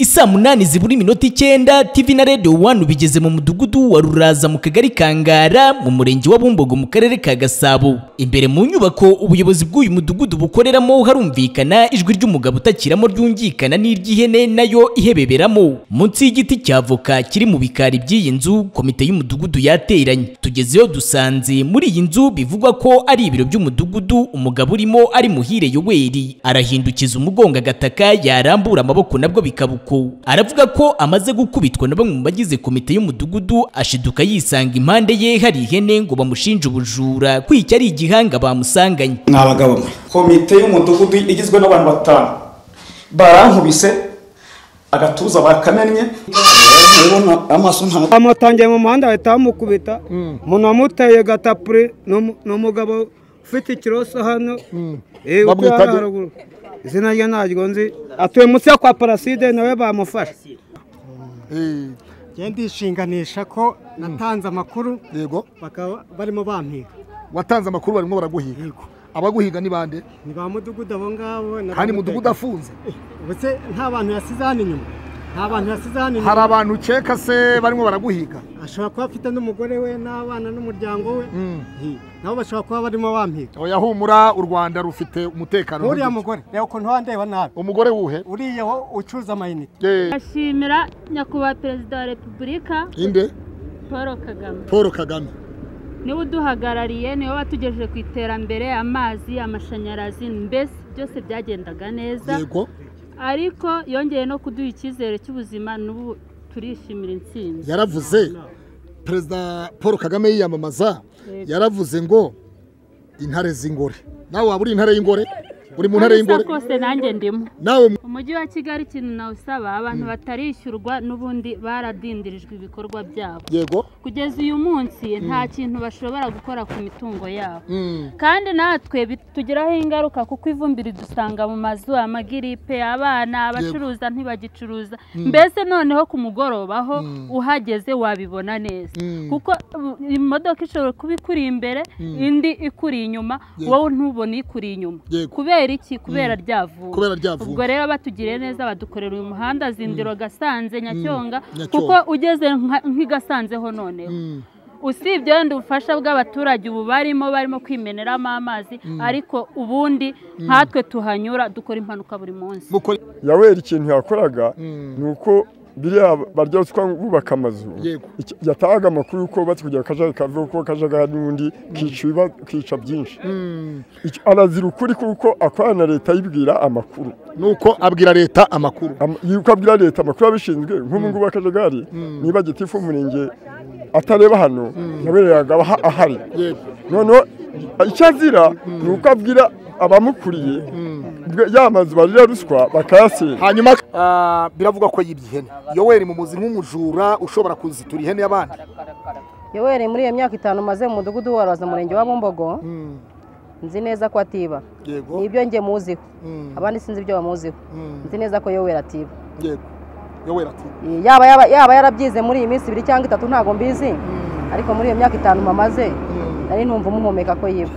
Isa 8 ziburi minota 9 TV na Radio 1 bigeze mu mudugudu wa Ruraza mu kagari Kangara mu murenge wa Bumbogo mu karere ka Gasabo. Imbere mu nyubako ubuyobozi bw'uyu mudugudu bukoreramo harumvikana ijwi ry'umugabo utakiramo ryungikana n'iry'ihene nayo ihebeberamo. Munsi y'igiti cy'avoka kiri mu bikari by'iyi nzu komite y'umudugudu yateranye. Tugezeyo dusanze muri iyi nzu bivugwa ko ari ibiro by'umudugudu, umugabo urimo ari Muhire Yoweri arahindukiza umugongo agataka yarambura amaboko nabwo bikabuka. Aravuga ko amaze gukubitwa na bamwe mu bagize komite y'umudugudu ashiduka yisanga impande ye hari ihene ngo bamushinje ubujura kwicya ari igihanga bamusanganye. N'abagabo komite y'umudugudu igizwe n'abantu 5 barankubise agatuza bakamennye amaso nta amutangiye mu muhanda batamukubita umuntu amuteye gatapure n'umugabo ufite ikiroso hano haruguru izina rye ntaryo nzi atuye munsi ya kwa Paraside nawe bamufasha. Ndishinganisha ko natanze amakuru yego bakaba barimo bampiga. Watanze amakuru barimo baraguhiga? Abaguhiga ni bande? Ni ba mudugudu abo ngabo. Kandi mudugudu afunze? Ubuse nta bantu yasize hano inyuma. Nta bantu yasize hano inyuma. Hari abantu ceka se barimo baraguhiga? Ashobora kuba afite n'umugore we n'abana n'umuryango we. Nabo bashobora kuba barimo bampiga. Oya humura, u Rwanda rufite umutekano. Uriya mugore rero ko ntwandeba nabi. Umugore wuhe? Uriya ho ucuza amayinite. Ashimira nyakubahwa Perezida wa Repubulika inde? Paul Kagame. Paul Kagame niwe uduhagarariye, niwe watugejeje ku iterambere, amazi, amashanyarazi, mbese byose byagendaga neza. Yego. Ariko yongeye no kuduha icyizere cy'ubuzima n'ubu turishimira intsinzi. Yaravuze Perezida Paul Kagame yiyamamaza yaravuze ngo intare z'ingore. Nawe waburi intare y'ingore? Uri mu ntare y'ingore? Kose nanjye ndimo. Nawe umujyi wa Kigali kintu nawe usaba abantu batarishyurwa n'ubundi baradindirijwe ibikorwa byabo. Yego. Kugeza uyu munsi nta kintu bashobora gukora ku mitungo yabo. Kandi natwe bitugiraho ingaruka kuko ivumbiri dusanga mu mazu, amagiripe, abana, abacuruza ntibagicuruza. Mbese noneho ku mugoroba aho uhageze wabibona neza. Kuko imodoka ishobora kuba ikuri imbere indi ikuri inyuma, wowe ntubone ikuri inyuma. Kubera iki? Kubera ryavuye. Ubwo rero batugiriye neza badukorera uyu muhanda Zindiro Gasanze Nyacyonga kuko ugeze nk'igasanzeho noneho. Usibye wenda ubufasha bw'abaturage ubu barimo kwimeneramo amazi, ariko ubundi nkatwe tuhanyura dukora impanuka buri munsi. Yoweri ikintu yakoraga nuko biriya baryoswa bubaka amazu yataga amakuru uko batkugira kaje kave uko kajaga n'undi kica byinshi. Arazira ukuri kuko akwana leta yibwira amakuru nuko abwira leta amakuru yuko abwira leta amakuru abishinzwe nk'umungu bakajagari niba gitifu umurenge atareba hano yabereraga ahari. None icyazira nuko abwira abamukuriye yamaze barira ruswa bakase. Hanyuma biravuga ko yibyihene. Yoweri mu muzi nk'umujura ushobora kuzitura ihene y'abandi. Yoweri muri iyo myaka 5 maze mu mudugudu wa Ruraza murenge wa Bumbogo nzi neza ko atiba. Nibyo nge muziho. Abandi sinzi ibyo bamuziho. Nzi neza ko Yoweri atiba. Yego. Yoweri atiba. Yaba yarabyize muri iyi minsi 2 cyangwa 3 ntago mbizi. Ariko muri iyo myaka 5 mamaze nari numva umuhumeka ko yiba.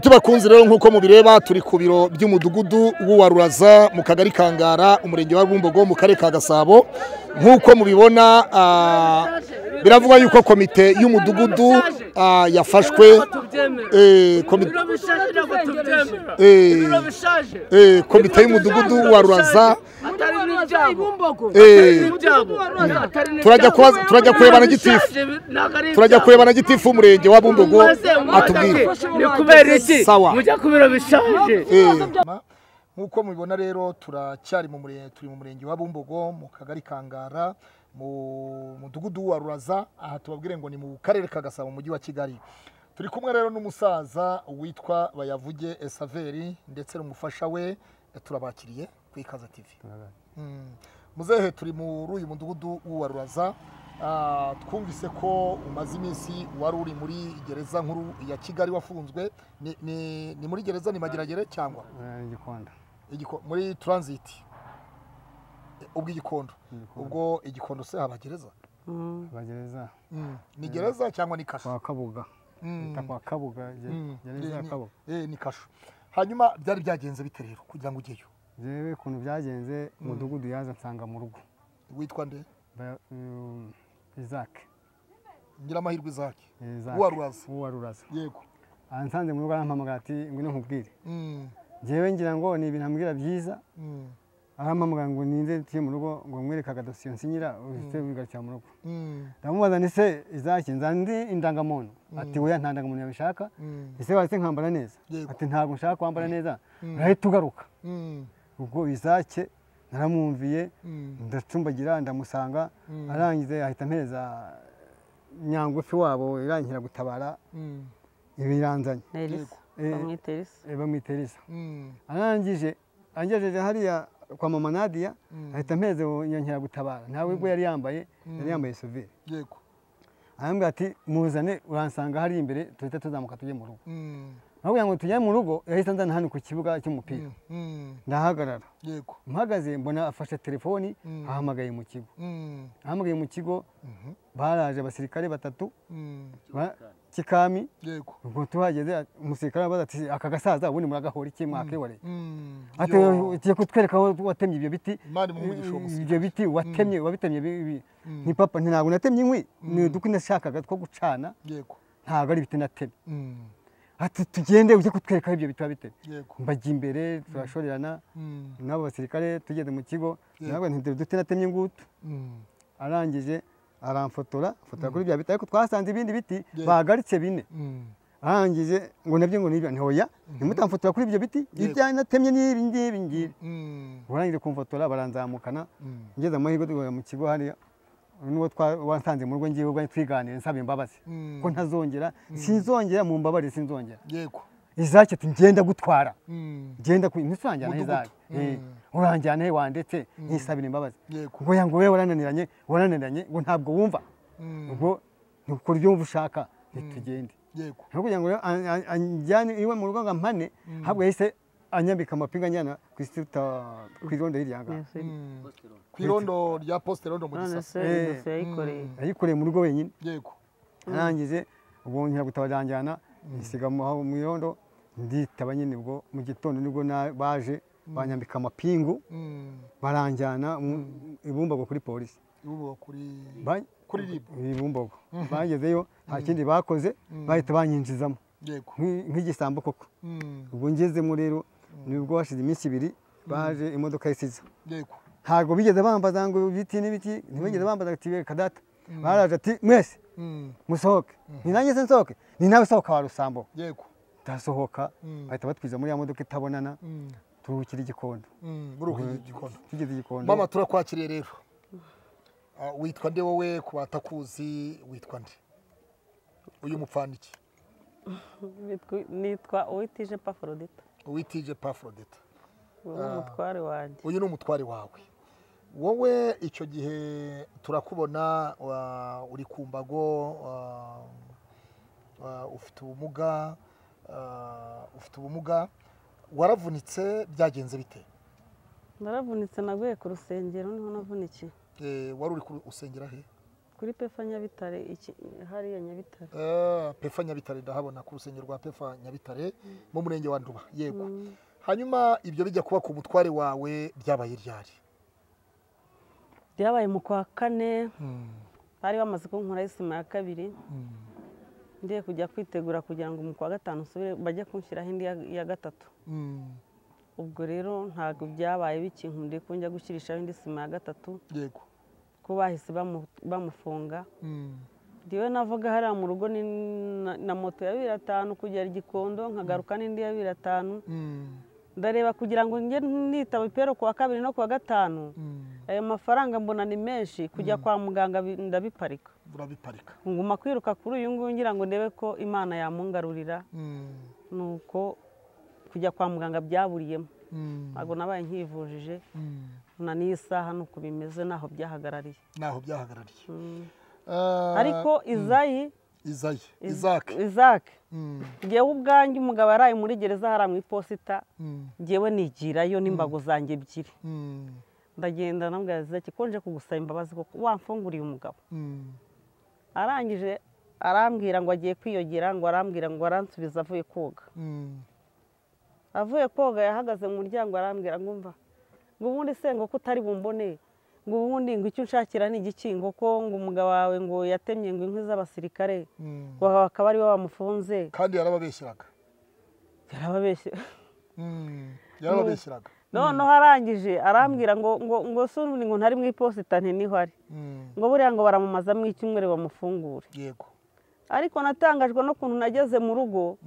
Tubakunzi rero nkuko mubireba turi ku biro by'umudugudu wa Ruraza mu kagari Kangara umurenge wa Bumbogo mu karere ka Gasabo. Nkuko mubibona biravuga yuko komite y'umudugudu yafashwe komite y'umudugudu wa Ruraza turajya kurebana gitifu gitifu umurenge wa Bumbogo atubwira sawa mujya kubira bishaje. Nkuko mubibona rero turi mu murenge wa Bumbogo mu kagari Kangara mu mudugudu wa Ruraza. Aha tubabwire ngo ni mu karere ka Gasabo mu mujyi wa Kigali. Turi kumwe rero n'umusaza witwa Bayavuge Esaveri ndetse n'umufasha we. Turabakiriye ku Ikaza TV. Muzehe turi muri uyu mudugudu wa Ruraza. Twumvise ko umaze iminsi wari uri muri gereza nkuru ya Kigali wafunzwe. Ni muri gereza ni Mageragere cyangwa Igikonda? Muri transit. ubwo igikondo ubwo igikondo se habagereza abagereza ni gereza cyangwa ni kasho kwa Kabuga kwa Kabuga gereza ya Kabuga ni kasho hanyuma byari byagenze bite rero kugira ngo ugeyo jewe kuntu byagenze umudugudu yaza nsanga mu rugo witwa nde Isaac ngira amahirwe Isaac uwaruraza yego ansanze mu rugo arampamagara ati ngwino nkubwire jewe ngira ngo ni ibintu ambwira byiza arampamagara ngo ninze tiye mu rugo ngo mwerekaga dosiye nsinyira uhite wigarukira mu rugo ndamubaza ni se Isaac nzandi indangamuntu ati oya nta ndangamuntu yabishaka ese wase nkambara neza ati ntabwo nshaka kwambara neza urahita ugaruka ubwo Isaac naramwumviye ndacumbagira ndamusanga arangize ahita ampereza Nyangwefe wabo irankira gutabara ibiranzanye bamwiteresa arangije angejeje hariya kwa mama Nadia ahita ampereza nyankira gutabara ntawe ubwo yari yambaye sovere yego arambwira ati muzane uransanga hari imbere tuhita tuzamuka tujye mu rugo ahubwo ngo tujye mu rugo yahise nzana hano ku kibuga cy'umupira ndahagarara yego mpagaze mbona afashe telefoni ahamagaye mu kigo baraje abasirikare batatu kikami yego ubwo tuhageze umusirikare abaza ati aka gasaza ubundi muragahora iki mwakeware ati ugiye kutwereka aho watemye ibyo biti wabitemye ni papa ntabwo natemye inkwi ni udukwi nashakaga two gucana yego ntabwo ari ibiti natemye ati tugende ujye kutwereka ibyo bitwa bite mbajya imbere turashorerana n'abo basirikare tugeze mu kigo ntabwo ntiduti natemye ngutu arangije aramfotora kuri bya biti ariko twasanze ibindi biti bagaritse bine arangije ngo nabyo ngo nibyo ntoya nimutamfotora kuri ibyo biti ibya natemye n'ibi ngibi barangije kumfotora baranzamukana ngeze amahirwe mu kigo hariya nuwo wansanze mu rugo ngiye ubwo twiganira nsaba imbabazi ko ntazongera sinzongera mu mbabare sinzongera yego Isaac ati ngenda gutwara ngenda ntisanjyana Isaac uranjyana he wandetse ntisabira imbabazi ngo yango wewe warananiranye ngo ntabwo wumva ubwo nukuri byumva ushaka ntitugende yego kugira ngo anjyane iwe mu rugo ngampane habwo yahise anyambika amapinga njyana ku isita ku irondo y'iranga ku irondo rya poste rondo mu Gisasa yayikoreye mu rugo wenyine yego arangije ubwo nkira gutabaranjyana isiga mu irondo nditaba nyine ubwo mu gitondo nibwo baje banyambika amapingu baranjyana ibumbago kuri polisi kuri ibumbago bagezeyo nta kindi bakoze bahita banyinjizamo nk'igisambo koko ubwo ngezemo rero nibwo hashize iminsi ibiri baje imodoka isiza ntabwo bigeze bambaza ngo ibiti n'ibiti ntibigeze bambaza ati kadata baraje ati mwese musohoke ni nanjye se nsohoke ni nawe sohoka wa Rusambo yego ndasohoka bahita batwiza muri ya modoka itabonana turuhukira igikondo tugeze igikondo mama turakwakiriye rero witwa nde wowe ku batakuzi witwa nde uyu mupfandiki nitwa Uwitije Pafrodita uyu ni umutware wawe wowe icyo gihe turakubona uri ku mbago ufite ubumuga waravunitse byagenze bite naravunitse naguye ku rusengero niho navunikiye wari uri usengera he kuri Pefa Nyabitare hariya Nyabitare Pefa Nyabitare ndahabona ku rusengero rwa Pefa Nyabitare mu murenge wa Nduba yego hanyuma ibyo bijya kuba ku mutware wawe byabaye ryari byabaye mu kwa kane bari bamaze kunkora isima ya kabiri ndiye kujya kwitegura kugira ngo mu kwa gatanu usubire bajye kunshyiraho indi ya gatatu ubwo rero ntabwo byabaye bikinkundiye ko njya gushyirishaho indi sima ya gatatu yego ko bahise bamufunga ndiwe navuga hariya mu rugo na moto ya 250 kugera igikondo nkagaruka n'indi ya 250 ndareba kugira ngo njye nitaba ipero ku wa kabiri no ku wa gatanu ayo mafaranga mbona ni menshi kujya kwa muganga ndabiparika nguma kwiruka kuri uyu nguyu ngira ngo ndebe ko Imana yamungarurira nuko kujya kwa muganga byaburiyemo ntabwo nabaye nkivujije na n'isaha nuko bimeze naho byahagarariye ariko Isaac ngewe ubwanjye umugabo yaraye muri gereza hariya mu iposita ngewe nigirayo n'imbago zanjye ebyiri ndagenda nambwira Zaki ko nje kugusaba imbabazi ko wamfunguriye umugabo arangije arambwira ngo agiye kwiyogera ngo arambwira ngo aransubiza avuye koga avuye koga yahagaze mu muryango arambwira ngo umva ngo ubundi se ngo ko utari bumbone ngo ubundi ngo icyo unshakira ni igiki ngo ko ngo umugabo wawe ngo yatemye ngo inkwi z'abasirikare ngo akaba ari we wamufunze kandi yarababeshyeraga yarababeshyeraga noneho arangije arambwira ngo sundi ngo ntari mu iposita niho ari ngo buriya ngo baramumazamo icyumweru bamufungure yego ariko natangajwe no kuntu nageze mu rugo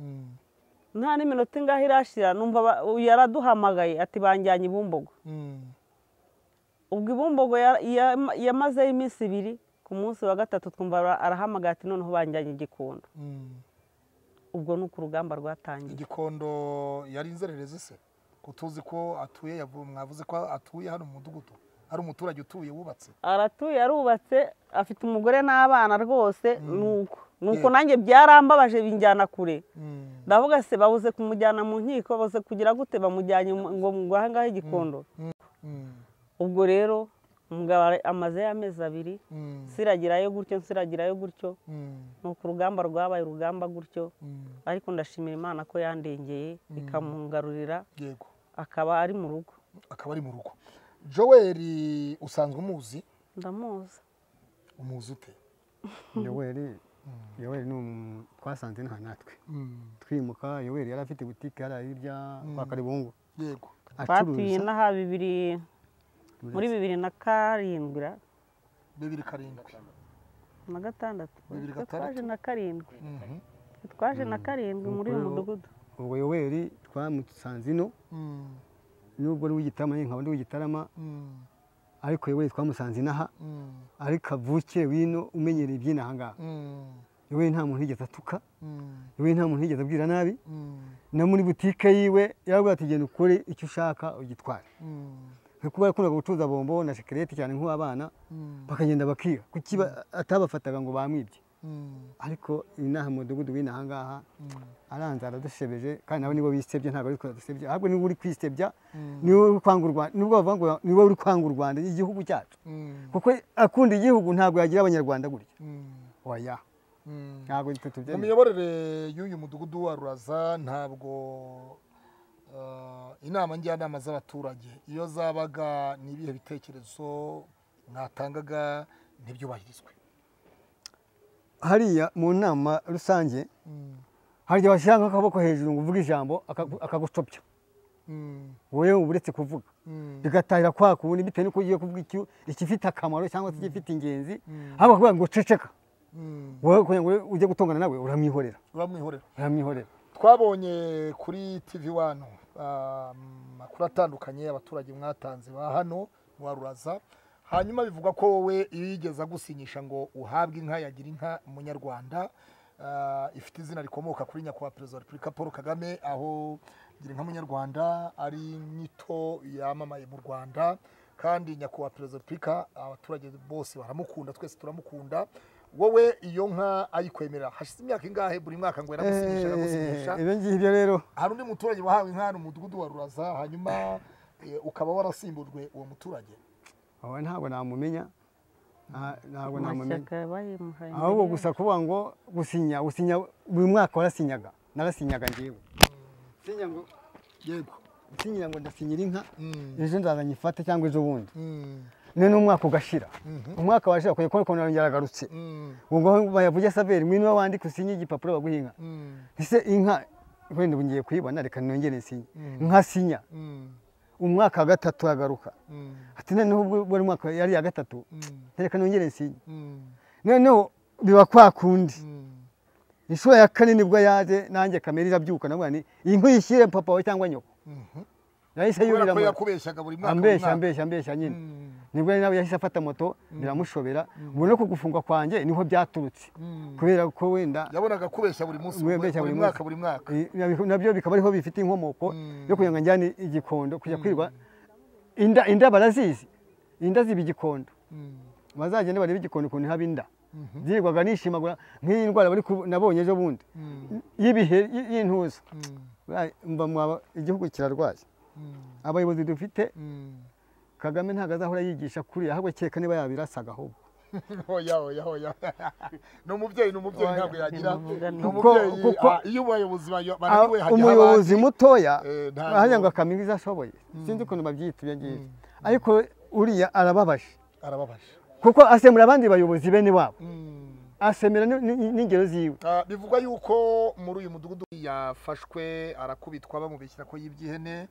nta n'iminota ingahe irashira numva yaraduhamagaye ati banjyanye i Bumbogo ubwo i Bumbogo yamazeho iminsi 2 ku munsi wa gatatu twumva arahamagaye ati noneho banjyanye Gikondo ubwo ni uko urugamba rwatangiye Gikondo yari inzererezi se kutuzi ko atuye mwavuze ko atuye hano mu mudugudu ari umuturage utuye wubatse aratuye arubatse afite umugore n'abana rwose nuko nanjye byarambabaje binjyana kure ndavuga se babuze kumujyana mu nkiko babuze kugira gute bamujyanye ngo ahangahe Igikondo ubwo rero umugabo amaze amezi 2 siragirayo gutyo nuko urugamba rwabaye urugamba gutyo ariko ndashimira Imana ko yandengeye ikamungarurira yego akaba ari mu rugo Joel usanzwe umuzi ndamuzi umuzi ute Joel ni twasanze nta natwe twimuka Joel yari afite butike yari hirya kwa Karibungu yego twatuye n'aha muri 2007 na gatandatu twaje na 7 twaje na 7 muri uyu mudugudu ubwo Joel twamusanze ino nubwo ari w'igitarama nkaba ndi w'igitarama ariko Joel twamusanze inaha ariko avukiye wino umenyereye ibyina ahangaha Joel nta muntu yigeze atuka Joel nta muntu yigeze abwira nabi na muri butike yiwe yarabwira ati genda ukore icyo ushaka ugitware kuba yakundaga gucuruza bombo na shikarete cyane nk'abana bakagenda bakiga kuki atabafataga ngo bamwibye ariko inaha mu mudugudu w'inaha ahangaha aranze aradushebeje kandi nabo nibo bisebye ntabwo ari kudusebye ahubwo niba uri kwisebya niwe uri kwanga u Rwanda nubwo bavuga ngo niwe uri kwanga u Rwanda igihugu cyacu kuko akunda igihugu ntabwo yagira abanyarwanda gutya oya ntabwo mu miyoborere y'uyu mudugudu wa Ruraza ntabwo inama njyanama z'abaturage iyo zabaga n'ibihe bitekerezo mwatangaga ntibyubahirizwe hariya mu nama rusange hari abashaka akaboko hejuru ngo uvuge ijambo akagucopya wowe uretse kuvuga bigatahira kwa kundi bitewe n'uko ugiye kuvuga ikifite akamaro cyangwa se igifite ingenzi haba kuvuga ngo ceceka wowe kugira ngo ujye gutongana nawe uramwihorera twabonye kuri TV1 makuru atandukanye abaturage mwatanze ba hano wa Ruraza hanyuma bivuga ko wowe iyo yigeza gusinyisha ngo uhabwe inka yagira inka umunyarwanda ifite izina rikomoka kuri nyakubahwa perezida wa Repubulika Paul Kagame aho gira inka munyarwanda ari nyito yamamaye mu Rwanda kandi nyakubahwa perezida wa Repubulika abaturage bose baramukunda twese turamukunda wowe iyo nka ayikwemerera hashize imyaka ingahe buri mwaka ngo yaragusinyisha ibyo ngibyo rero hari undi muturage wahawe inka mu mudugudu wa Ruraza hanyuma ukaba warasimbujwe uwo muturage aho ntabwo namumenya ahubwo gusa kuvuga ngo gusinya buri mwaka warasinyaga narasinyaga ngewe sinyira ngo ndasinyira inka ejo nzaza nyifate cyangwa ejo bundi none umwaka ugashira umwaka washira kwe ko nongera agarutse ngo bayavuge saveri mwino wandika usinye igipapuro baguhinga ise inka wenda bungiye kuyibona reka nongere nsinye nka sinya umwaka wa 3 agaruka ati noneho buri mwaka yari ya 3 reka nongere nsinye noneho biba kwa kundi inshuro ya 4 nibwo yaje nanjye kamera irabyuka nabwo ni inko yishyire papa we cyangwa nyoko yahise yurira mu yakubeshaga buri mwaka ambesha nyine nibwo nawe yahise afata moto biramushobera ubwo no kugufunga kwanjye niho byaturutse kubera ko wenda yabonaga kubeshya buri munsi buri mwaka nabyo bikaba ariho bifite inkomoko yo kuyanga njyane Igikondo kujya kwirwa inda barazizi inda ziba Igikondo bazagende bari Igikondo kuntu haba inda zirwaga nishimagura nk'iyi ndwara bari nabonye ejo bundi yibihe y'intuza mba igihugu kirarwaye abayobozi dufite Kagame ntabwo azahora yigisha kuri ahubwo keka niba yabirasaga ahubwo oya ni umubyeyi ntabwo yagira iyo abayobozi bananiwe hajya umuyobozi mutoya hajya ngo akamenya izo ashoboye sinzi ukuntu babyita ibyo ngibyo ariko uriya arababaje kuko asemura abandi bayobozi bene wabo asemera n'ingero ziwe bivugwa yuko muri uyu mudugudu yafashwe arakubitwa bamubeshyira ko y'iby'ihene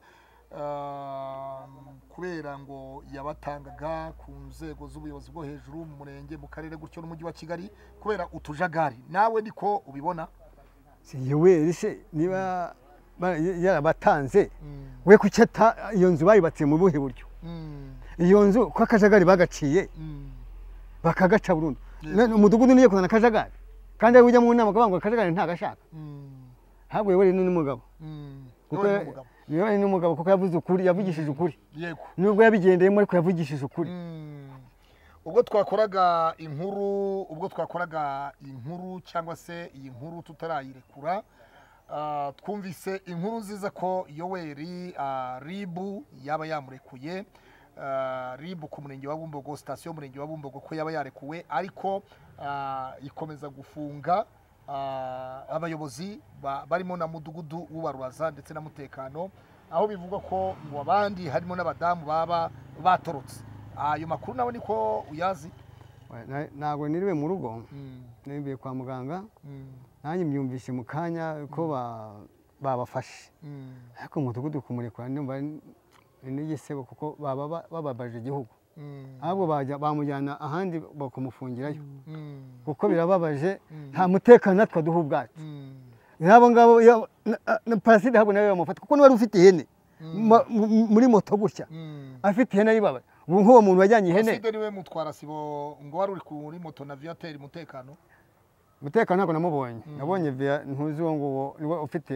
kubera ngo yabatangaga ku nzego z'ubuyobozi bwo hejuru mu murenge mu karere gutyo n'umujyi wa Kigali kubera utujagari nawe niko ubibona yewe se niba yarabatanze we kucyata iyo nzu bayubatse mu buhe buryo iyo nzu ko akajagari bagaciye bakagaca burundu umudugudu niye kuzana akajagari kandi ari ujya mu nama akavuga ngo akajagari ntagashaka ntabwo yewe n'umugabo niwe n'umugabo kuko yavuze ukuri yavugishije ukuri nubwo yabigendeyemo ariko yavugishije ukuri ubwo twakoraga inkuru cyangwa se iyi nkuru tutarayirekura twumvise inkuru nziza ko Yoweri ribu yaba yamurekuye ribu ku murenge wa Bumbogo sitasiyo y'umurenge wa Bumbogo ko yaba yarekuwe ariko ikomeza gufunga abayobozi barimo na mudugudu w'ubaruraza ndetse na mutekano aho bivugwa ko ngo abandi harimo n'abadamu baba batorotse ayo makuru nawe niko uyazi ntabwo niriwe mu rugo niriwe kwa muganga nanjye mbyumvise mu kanya ko babafashe ariko umudugudu kumurekura ndumva n'igisebo kuko baba bababaje igihugu ahubwo bamujyana ahandi bakamufungirayo kuko birababaje nta mutekano natwe duha ubwacu n'abo ngabo na paraside ahubwo nawe bamufata kuko n'uwari ufite ihene muri moto gutya afite ihene yibabaje ubu nk'uwo muntu wajyanye ihene paraside niwe mutwara sibo ngo wari uri kuri moto na viateur umutekano ntabwo namubonye nabonye ntuzi uwo nguwo niwe ufite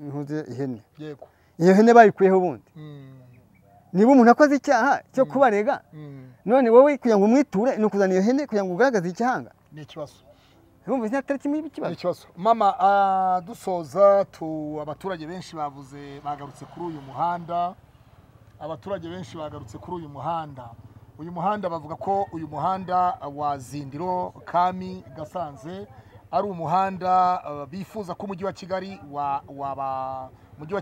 ntuzi ihene yego iyo hene bayikuyeho ubundi niba umuntu akoze icyaha cyo kubarega none wowe kugira ngo umwiture ni ukuzana iyo hene kugira ngo ugaragaze icyahanga ni ikibazo urumva icyatari kimwe ikibazo ikibazo mama dusoza abaturage benshi bagarutse kuri uyu muhanda uyu muhanda bavuga ko uyu muhanda wa Zindiro Kami Gasanze ari umuhanda bifuza ko umujyi wa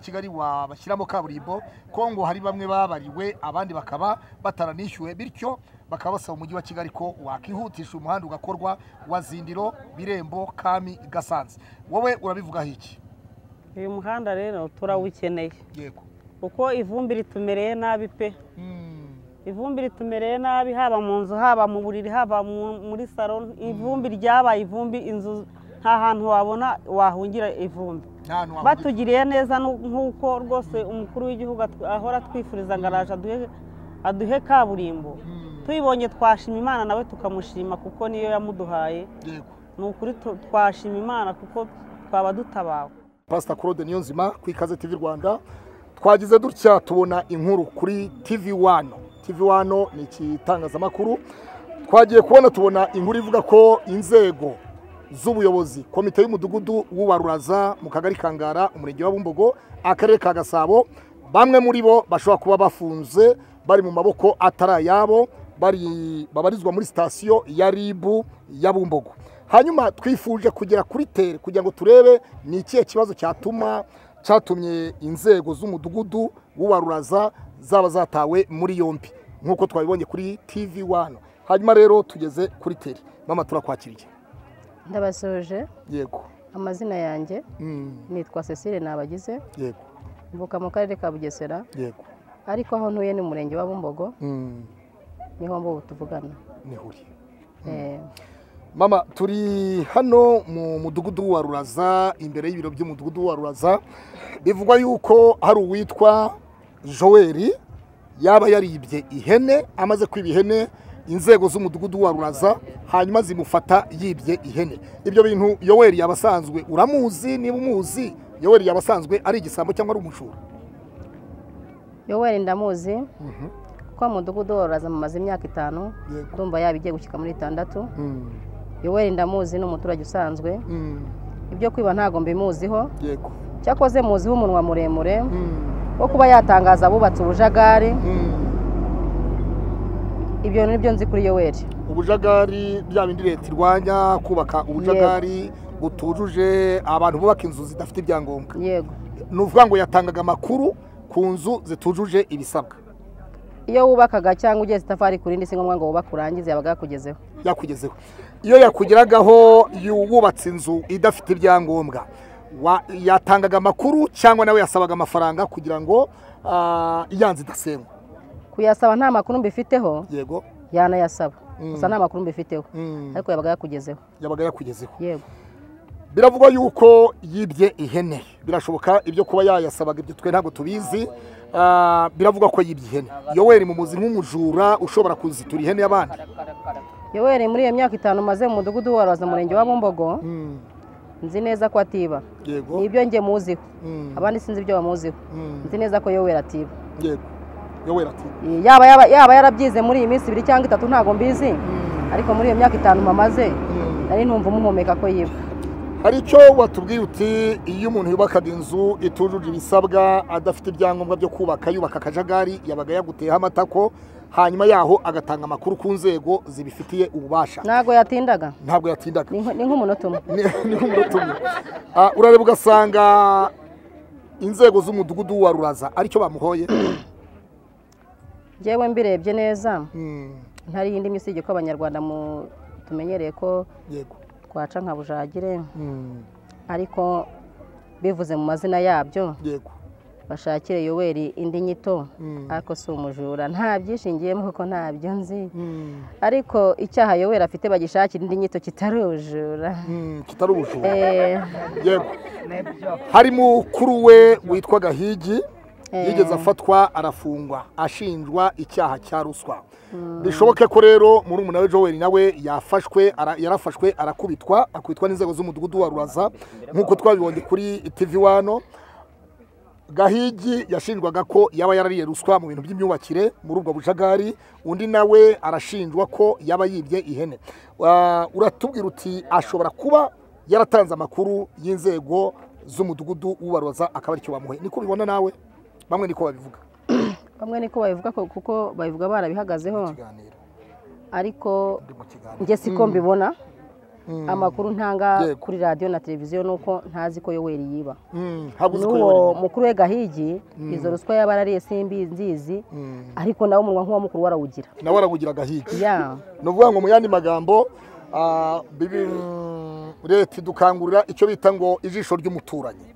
Kigali wabashyiramo kaburimbo ko ngo hari bamwe babariwe abandi bakaba bataranishyuwe bityo bakaba basaba umujyi wa Kigali ko wakihutisha umuhanda ugakorwa wa Zindiro Birembo Kami Gasanze wowe urabivugaho iki uyu muhanda rero turawukeneye yego kuko ivumbi ritumereye nabi pe ivumbi ritumereye nabi haba mu nzu haba mu buriri haba muri salon ivumbi ryabaye ivumbi inzu nta hantu wabona wahungira ivumbi batugiriye neza nk'uko rwose umukuru w'igihugu ahora twifuriza ngo araje aduhe kaburimbo tuyibonye twashima Imana nawe tukamushima kuko niyo yamuduhaye ni ukuri twashima Imana kuko twaba dutabawe Pastor Claude Niyonzima ku Ikaze TV Rwanda twagize dutya tubona inkuru kuri TV1 ni ikitangazamakuru twagiye kubona tubona inkuru ivuga ko inzego z'ubuyobozi komite y'umudugudu w'ubaruraza mu kagari Kangara umurenge wa Bumbogo akarere ka Gasabo bamwe muri bo bashobora kuba bafunze bari mu maboko atarayabo babarizwa muri sitasiyo ya ribu ya Bumbogo hanyuma twifuje kugera kuri tere kugira ngo turebe ni ikihe kibazo cyatumye inzego z'umudugudu w'ubaruraza zaba zatawe muri yombi nk'uko twabibonye kuri TV1 hanyuma rero tugeze kuri tere mama turakwakiriye ndabasoje yego amazina yanjye nitwa Cecile Nabagize yego mvuka mu karere ka Bugesera yego ariko aho ntuye ni murenge wa Bumbogo niho mbo tuvugana nihuri mama turi hano mu mudugudu wa Ruraza imbere y'ibiro by'umudugudu wa Ruraza bivugwa yuko hari uwitwa Joel yaba yaribye ihene amaze kwiba ihene inzego z'umudugudu wa Ruraza hanyuma zimufata yibye ihene ibyo bintu Yoweri yabasanzwe uramuzi niba umuzi Yoweri yabasanzwe ari igisambo cyangwa ari umujura Yoweri ndamuzi kwa mudugudu wa Ruraza mumaze imyaka 5 ndumva yabigiye gushyika muri 6 Yoweri ndamuzi n'umuturage usanzwe ibyo kwiba ntago mbimuziho yego cyakoze muziho umunwa muremure wo kuba yatangaza abubatse ubujagari ibyo nibyo nzi kuri Yoweri. Ubujagari bya bindi leta irwanya kubaka ubujagari butujuje abantu bubaka inzu zidafite ibyangombwa. Yego. Nuvuga ngo yatangaga amakuru ku nzu zitujuje ibisabwa. Iyo wubakaga cyangwa ugeze itafari kuri ndi singombwa ngo wubaka urangize yabaga yakugezeho. Yakugezeho. Iyo yakugeragaho yubatse inzu idafite ibyangombwa yatangaga amakuru cyangwa nawe yasabaga amafaranga kugira ngo iyanze idasenywa. Kuyasaba nta makuru mbifiteho. Yego. Yanayasaba. Gusa nta makuru mbifiteho. Ariko yabaga yakugezeho. Yabaga yakugezeho. Yego. Biravugwa yuko yibye ihene. Birashoboka ibyo kuba yayasabaga ibyo twe ntabwo tubizi. Biravugwa ko yibye ihene. Yoweri mu muzi nk'umujura ushobora kuzitura ihene y'abandi. Yoweri muri iyo myaka 5 maze mu mudugudu wa Rwaza murenge wa Bumbogo. Nzi neza ko atiba. Yego. Nibyo nge muziho. Abandi sinzi ibyo bamuziho. Nzi neza ko Yoweri atiba. Yego. Yoweri atiba. Yaba yarabyize muri iyi minsi 2 cyangwa 3 ntago mbizi. Ariko muri iyo myaka 5 mamaze nari ntumva umuhumeka ko yiba. Hari icyo watubwiye uti iyo umuntu yubaka inzu itujuje ibisabwa adafite ibyangombwa byo kubaka yubaka akajagari yabaga yaguteyeho amatako hanyuma yaho agatanga amakuru ku nzego zibifitiye ububasha. Ntago yatindaga. Ntabwo yatindaga. Ni nk'umunota umwe. Ni nk'umunota umwe. Urareba ugasanga inzego z'umudugudu wa Ruraza aricyo bamuhoye. Jewe mbirebye neza. Ntari yindi misige ko abanyarwanda tumenyereye ko yego twaca nka bujagire. Ariko bivuze mu mazina yabyo. Yego. Bashakire Yoweri indi nyito ariko si umujura nta byishingiyemo kuko ntabyo nzi. Ariko icyaha Yoweri afite bagishakira indi nyito kitarujura. Kitarujura. Yego. Hari mukuru we witwa Gahigi yigeze afatwa arafungwa ashinjwa icyaha cya ruswa. Bishoboke ko rero muri umuna we Yoweri nawe yarafashwe arakubitwa n'inzego z'umudugudu wa Ruraza nkuko twabibonye kuri TV1. Gahigi yashinjwaga ko yaba yarariye ruswa mu bintu by'imyubakire muri ubwo bujagari, undi nawe arashinjwa ko yaba yibye ihene. Uratubwira uti ashobora kuba yaratanze amakuru y'inzego z'umudugudu w'Ubaroza akaba ari cyo bamuhe. Niko bibona nawe? Bamwe niko babivuga. Bamwe niko babivuga kuko babivuga barabihagazeho. Ariko nge siko mbibona. Amakuru ntanga kuri radio na televiziyo nuko ntazi ko Yoweri yiba. Nuwo mukuru we Gahigi izo ruswa yabarariye simbi nzizi ariko nawo umunwa nk'uwa mukuru warawugira. Nawe warawugira Gahigi. Yeah. Novuga ngo mu yandi magambo leta dukangurira icyo bita ngo ijisho ry'umuturanyi.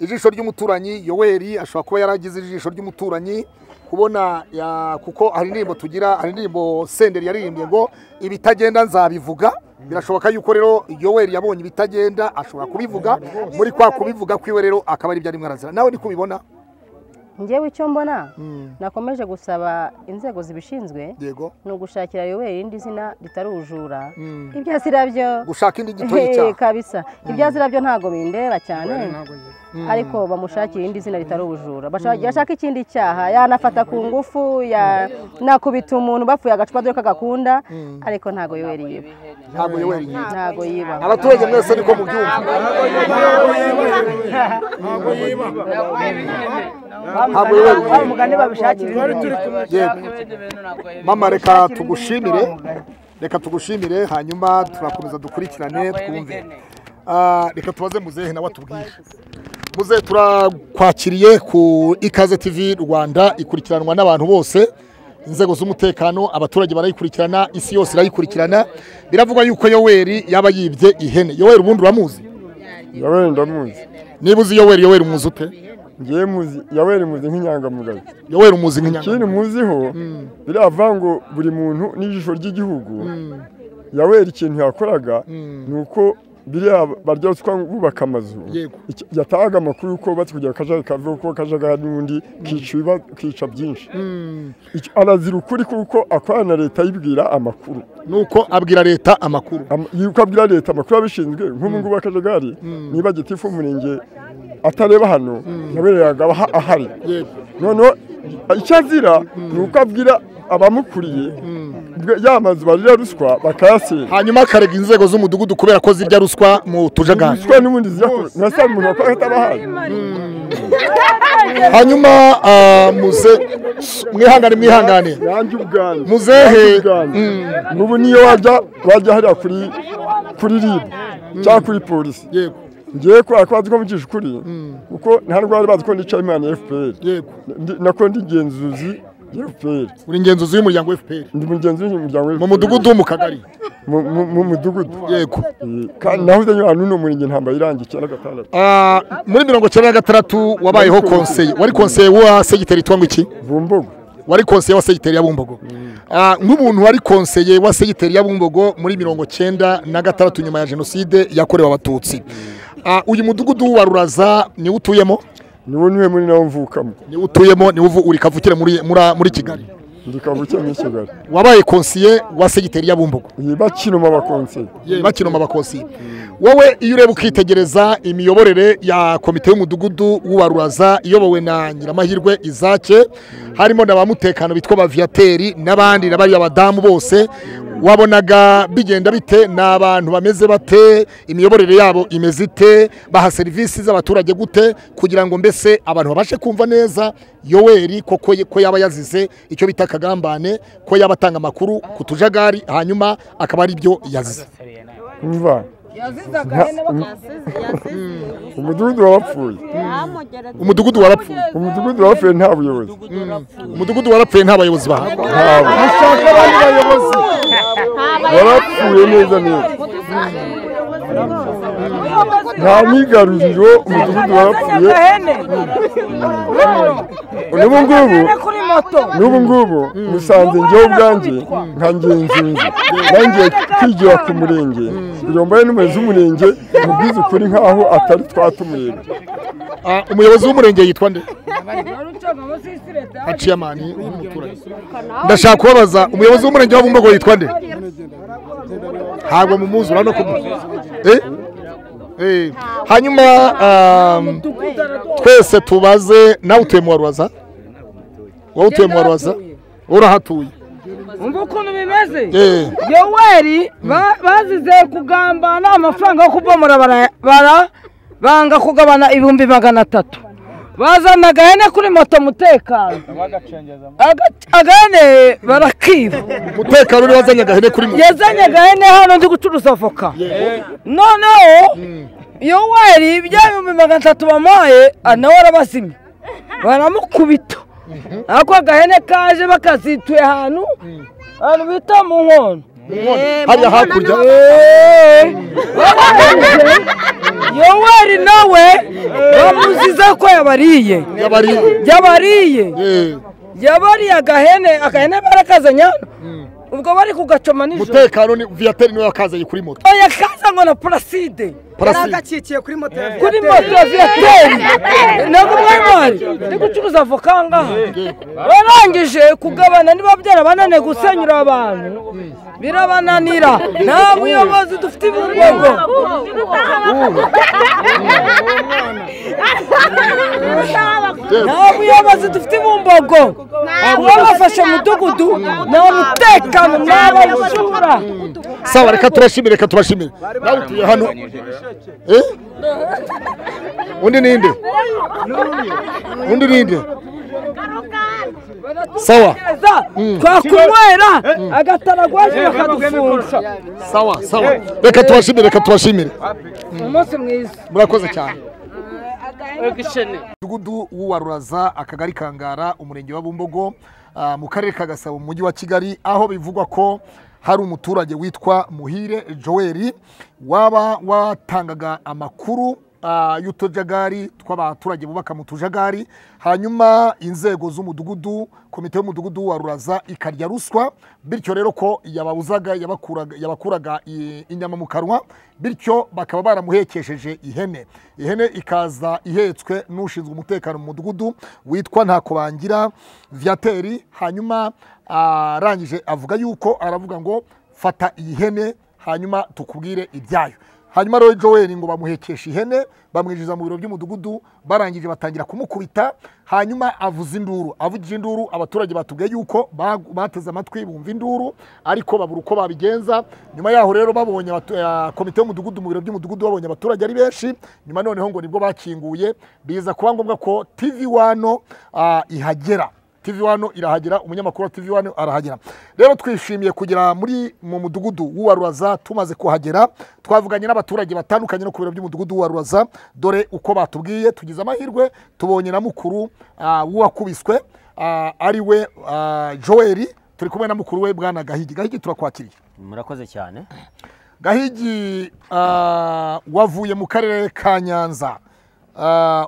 Ijisho ry'umuturanyi Yoweri ashobora kuba yaragize ijisho ry'umuturanyi kubona kuko hari indirimbo tugira, hari indirimbo Senderi yaririmbye ngo ibitagenda nzabivuga. Birashoboka yuko rero Yoweri yabonye ibitagenda ashobora kubivuga muri kwa kubivuga kwiwe rero akaba ari byari mwarazira. Nawe ni kubibona? Ngewe icyo mbona nakomeje gusaba inzego zibishinzwe no gushakira Yoweri indi zina ritarujura. Ibyazira byo gushaka indi gito y'icyaha kabisa. Ibyazira byo ntago bindeba cyane. Ariko bamushakira indi zina ritarujura. Bashaka ikindi cyaha yanafata ku ngufu nakubita umuntu bapfuye agacupa dore kagakunda ariko ntago Yoweri yiba. Ntago Yoweri yiba. Ntago yiba. Abaturage mwese niko mubyumva. Ntago yiba. Ntabwo Yoweri yiba. Umugani babishakira. Mama reka tugushimire hanyuma turakomeza dukurikirane twumve. Reka tubaze muzehe nawe atubwire. Muzehe turakwakiriye ku Ikaze TV Rwanda ikurikiranwa n'abantu bose. Inzego z'umutekano abaturage barayikurikirana, isi yose irayikurikirana. Biravugwa yuko Yoweri yaba yibye ihene. Yoweri ubundi uramuzi? Yoweri ndamuzi. Niba uzi Yoweri umuzi ute? Ngiye muzi Yoweri muzi nk'inyangamugayo. Yoweri umuzi nk'inyangamugayo. Ikindi muziho biravuga ngo buri muntu n'ijisho ry'igihugu. Yoweri ikintu yakoraga nuko biriya baryoswa bubaka amazu yataga amakuru uko batkugira kajaga kave uko kajaga n'undi kica byinshi. Arazira ukuri kuko akwana leta yibwira amakuru nuko abwira leta amakuru yuko abwira leta amakuru abishinzwe nk'umungu bakajagari niba gitifu umurenge atareba hano yabereraga ahari. None icyazira nuko abwira abamukuriye yamaze barira ruswa bakayasenya hanyuma akarega inzego z'umudugudu kubera ko zirya ruswa mu tujagari ruswa n'ubundi zijya nasa umuntu wakora atabahaye hanyuma muze mwihangane yanjye ubwanjye muzehe n'ubu niyo wajya hariya kuri RIB cyangwa kuri polisi yego ngiye kwa kwazi ko mugisha ukuri kuko nta rwari bazi ko ndicaye imana ya FPR yego nako ndi genzuzi ya FPR uri ngenzuzi y'umuryango FPR ndi mugenzi w'umuryango mu mudugudu mu kagari mu mudugudu yego kandi nahuze nyine no muri ntamba irangiye cyane gatandatu muri 96 wabayeho conseil wari conseil wa segiteri twangwa iki Bumbogo wari conseil wa segiteri ya Bumbogo nk'umuntu wari conseil wa segiteri ya Bumbogo muri 96 nyuma ya genocide yakorewe abatutsi uyu mudugudu wa Ruraza ni utuyemo niwe muri nawo mvukamo ni utuyemo ni uri kavukire muri Kigali ndi kavukire muri Kigali wabaye conseiller wa segiteri ya Bumbogo bakinoma abakonsiye wowe iyo ureba ukitegereza imiyoborere ya komite y'umudugudu wa Ruraza iyobowe na Nyiramahirwe Izake harimo n'abamutekano bitwa ba Viateri n'abandi n'abari abadamu bose wabonaga bigenda bite n'abantu bameze bate imiyoborere yabo imeze ite baha services z'abaturage gute kugira ngo mbese abantu babashe kumva neza Yoweri ko yaba yazize icyo bita kagambane ko yaba atanga amakuru ku tujagari hanyuma akaba ari byo yazize umva umudugudu warapfuye umudugudu warapfuye nta buyobozi umudugudu warapfuye nta bayobozi baha mushaka abandi bayobozi warapfuye neza nta nigaruriro umudugudu warapfuye n'ubu ngubu musanze njyewe ubwanjye nka ngenzuzi nangiye kwigira ku murenge birombaye n'umuyobozi w'umurenge mubwiza ukuri nkaho atari twatumurenge umuyobozi w'umurenge yitwa nde Haciyamani ndashaka kubabaza umuyobozi w'umurenge wa Bumbogo yitwa nde ntabwo mumuzi urano ko hanyuma twese tubaze nawe utuye mu Ruraza wowe utuye mu Ruraza urahatuye umva ukuntu bimeze Yoweri bazize kugambana amafaranga yo kubomora banga kugabana 300 bazana agahene kuri moto mutekano agahene barakiba mutekano uri wazanye agahene kuri moto yazanye agahene hano ndi gucuruza avoka noneho Yoweri bya 300 bamuhaye nawe arabazimya baramukubita ako agahene kaje bakazituye ahantu bita mu nkono hariya hakurya Yoweri nawe bamuziza ko yabariye agahene barakazanya ubwo bari kugacoma nijoro mutekano ni Viateri niwe yakazanye kuri moto yakaza ngo na Placide yaragacikiye kuri moto ya Viateri ntabwo mwari ndi gucuruza avoka ngaha barangije kugabana niba byarabananiye gusenyura abantu birabananira nta buyobozi dufite i Bumbogo nta buyobozi dufite i Bumbogo kuba bafashe umudugudu nta mutekano n'abajura sawa reka tubashimire nawe utuye hano undi ninde sawa twakunywera agataragwaje bakadufunga sawa reka tubashimire umunsi mwiza murakoze cyane umudugudu wa Ruraza akagari Kangara umurenge wa Bumbogo mu karere ka Gasabo mu mujyi wa Kigali aho bivugwa ko hari umuturage witwa Muhire Joel waba watangaga amakuru y'utujagari tw'abaturage bubaka mu tujagari hanyuma inzego z'umudugudu komite y'umudugudu wa Ruraza ikarya ruswa bityo rero ko yabakuraga inyama mu kanwa bityo bakaba baramuhekesheje ihene ikaza ihetswe n'ushinzwe umutekano mu mudugudu witwa Ntakobangira Viateri hanyuma arangije avuga yuko aravuga ngo fata iyi hene hanyuma tukubwire ibyayo hanyuma rero Joel ngo bamuhekesha ihene bamwinjiza mu biro by'umudugudu barangije batangira kumukubita hanyuma avuza induru avugije induru abaturage batubwiye yuko bateze amatwi bumva induru ariko babura uko babigenza nyuma yaho rero babonye komite y'umudugudu mu biro by'umudugudu babonye abaturage ari benshi nyuma noneho ngo nibwo bakinguye biza kuba ngombwa ko TV1 ihagera TV1 irahagera umunyamakuru wa TV1 arahagera rero twishimiye kugera mu mudugudu w'Uwaruraza tumaze kuhagera twavuganye n'abaturage batandukanye no ku biro by'umudugudu w'Uwaruraza dore uko batubwiye tugize amahirwe tubonye na mukuru w'uwakubiswe ari we Joel turi kumwe na mukuru we bwana Gahigi turakwakiriye murakoze cyane Gahigi wavuye mu karere ka Nyanza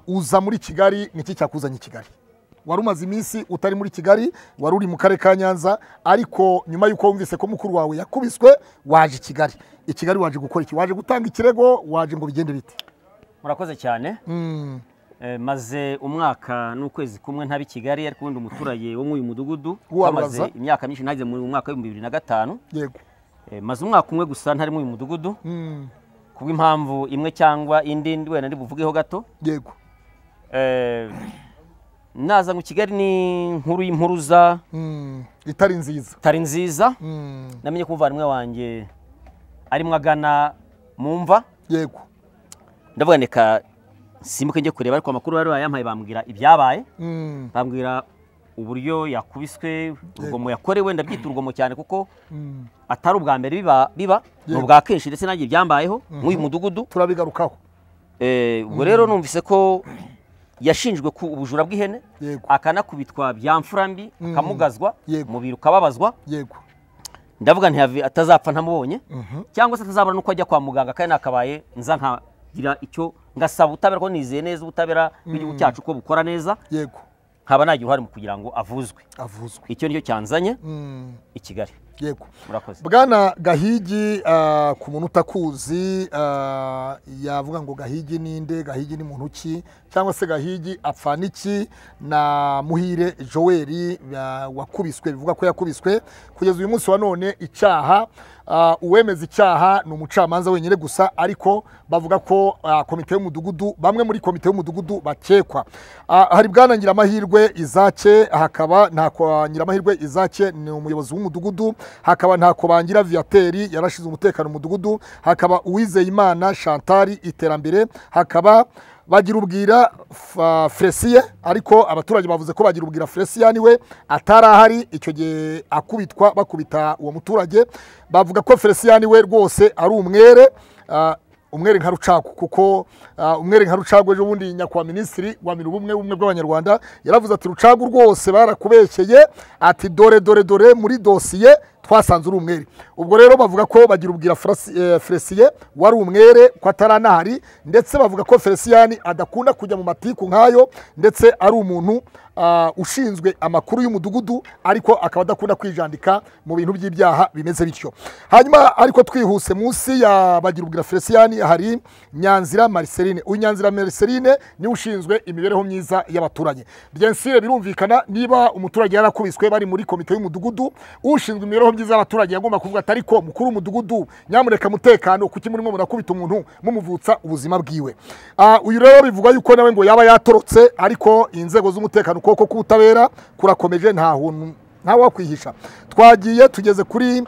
uza muri Kigali niki cyakuzanye Kigali wari umaze iminsi utari muri Kigali wari uri mu karere ka Nyanza ariko nyuma yuko wumvise ko mukuru wawe yakubiswe waje Kigali Kigali waje gukora iki waje gutanga ikirego waje ngo bigende bite murakoze cyane maze umwaka n'ukwezi kumwe ntabi Kigali ariko wundi umuturage wo mu mudugudu wamaze imyaka myinshi nagize mu mwaka wa 2005 yego maze umwaka umwe gusa ntari mu mudugudu kubw'impamvu imwe cyangwa indi wenda ndi buvugeho gato yego naza mu Kigali ni nkuru y'impuruza itari nziza namenye ko umuvandimwe wanjye ari mwagana mumva yego ndavuga neka simuke nje kureba ariko amakuru bari yampaye bambwira ibyabaye bambwira uburyo yakubiswe urugomo yakorewe ndabyita urugomo cyane kuko atari ubwa mbere biba n'ubwa kenshi ndetse nanjye byambayeho mu mudugudu turabigarukaho ubwo rero numvise ko yashinjwe ku ubujura bw'ihene akanakubitwa byamfurambi akamugazwa mubiri ukababazwa yego ndavuga nti atazapfa ntamubonye cyangwa se atazabura nuko ajya kwa muganga kandi nakabaye nza nkagira icyo ngasaba utabera ko nizeye neza ubutabera bw'igihugu cyacu ko bukora neza yego nkaba nagiye uhari mu kugira ngo avuzwe icyo nicyo cyanzanye i Kigali yego murakoze bwana Gahigi ku muntu utakuzi yavuga ngo Gahigi ninde Gahigi ni muntu ki cyangwa se Gahigi apfana iki na Muhire Joel wakubiswe bivuga ko yakubiswe kugeza uyu munsi wa none icyaha uwemeza icyaha ni umucamanza wenyine gusa ariko bavuga ko komite y'umudugudu bamwe muri komite y'umudugudu bakekwa hari bwana Nyiramahirwe Izake hakaba ntako Nyiramahirwe Izake ni umuyobozi w'umudugudu hakaba ntako bangira Viateri yarashize umutekano mu mudugudu hakaba Uwizeyimana Chantal iterambere hakaba bagira ubwira Fresiye ariko abaturage bavuze ko bagira ubwira Fresiye niwe atarahari icyo gihe akubitwa bakubita uwo muturage bavuga ko Fresiye niwe rwose ari umwere nka Rucagu kuko umwere nka Rucagu ejo bundi nyakwa ministri wa ubumwe bw'abanyarwanda yaravuze ati Rucagu rwose barakubekeye ati dore muri dosiye twasanze uri umwere ubwo rero bavuga ko bagira ubwira Fresiye wari umwere ko ataranahari ndetse bavuga ko Fresiye adakunda kujya mu matiku nkayo ndetse ari umuntu ushinzwe amakuru y'umudugudu ariko akaba adakunda kwijandika mu bintu by'ibyaha bimeze bityo hanyuma ariko twihuse munsi ya bagira ubwira Fresiye hari Nyanzira Marceline Nyanzira Marceline ni ushinzwe imibereho myiza y'abaturage byensire birumvikana niba umuturage yarakubiswe bari muri komite y'umudugudu ushinzwe imibereho myiza y'abaturage yagomba kuvuga atari ko mukuru w'umudugudu nyamureka mutekano kuki murimo murakubita umuntu mumuvutsa ubuzima bwiwe uyu rero bivuga yuko nawe ngo yaba yatorotse ariko inzego z'umutekano ukuboko k'ubutabera kurakomeje nta wakwihisha twagiye tugeze kuri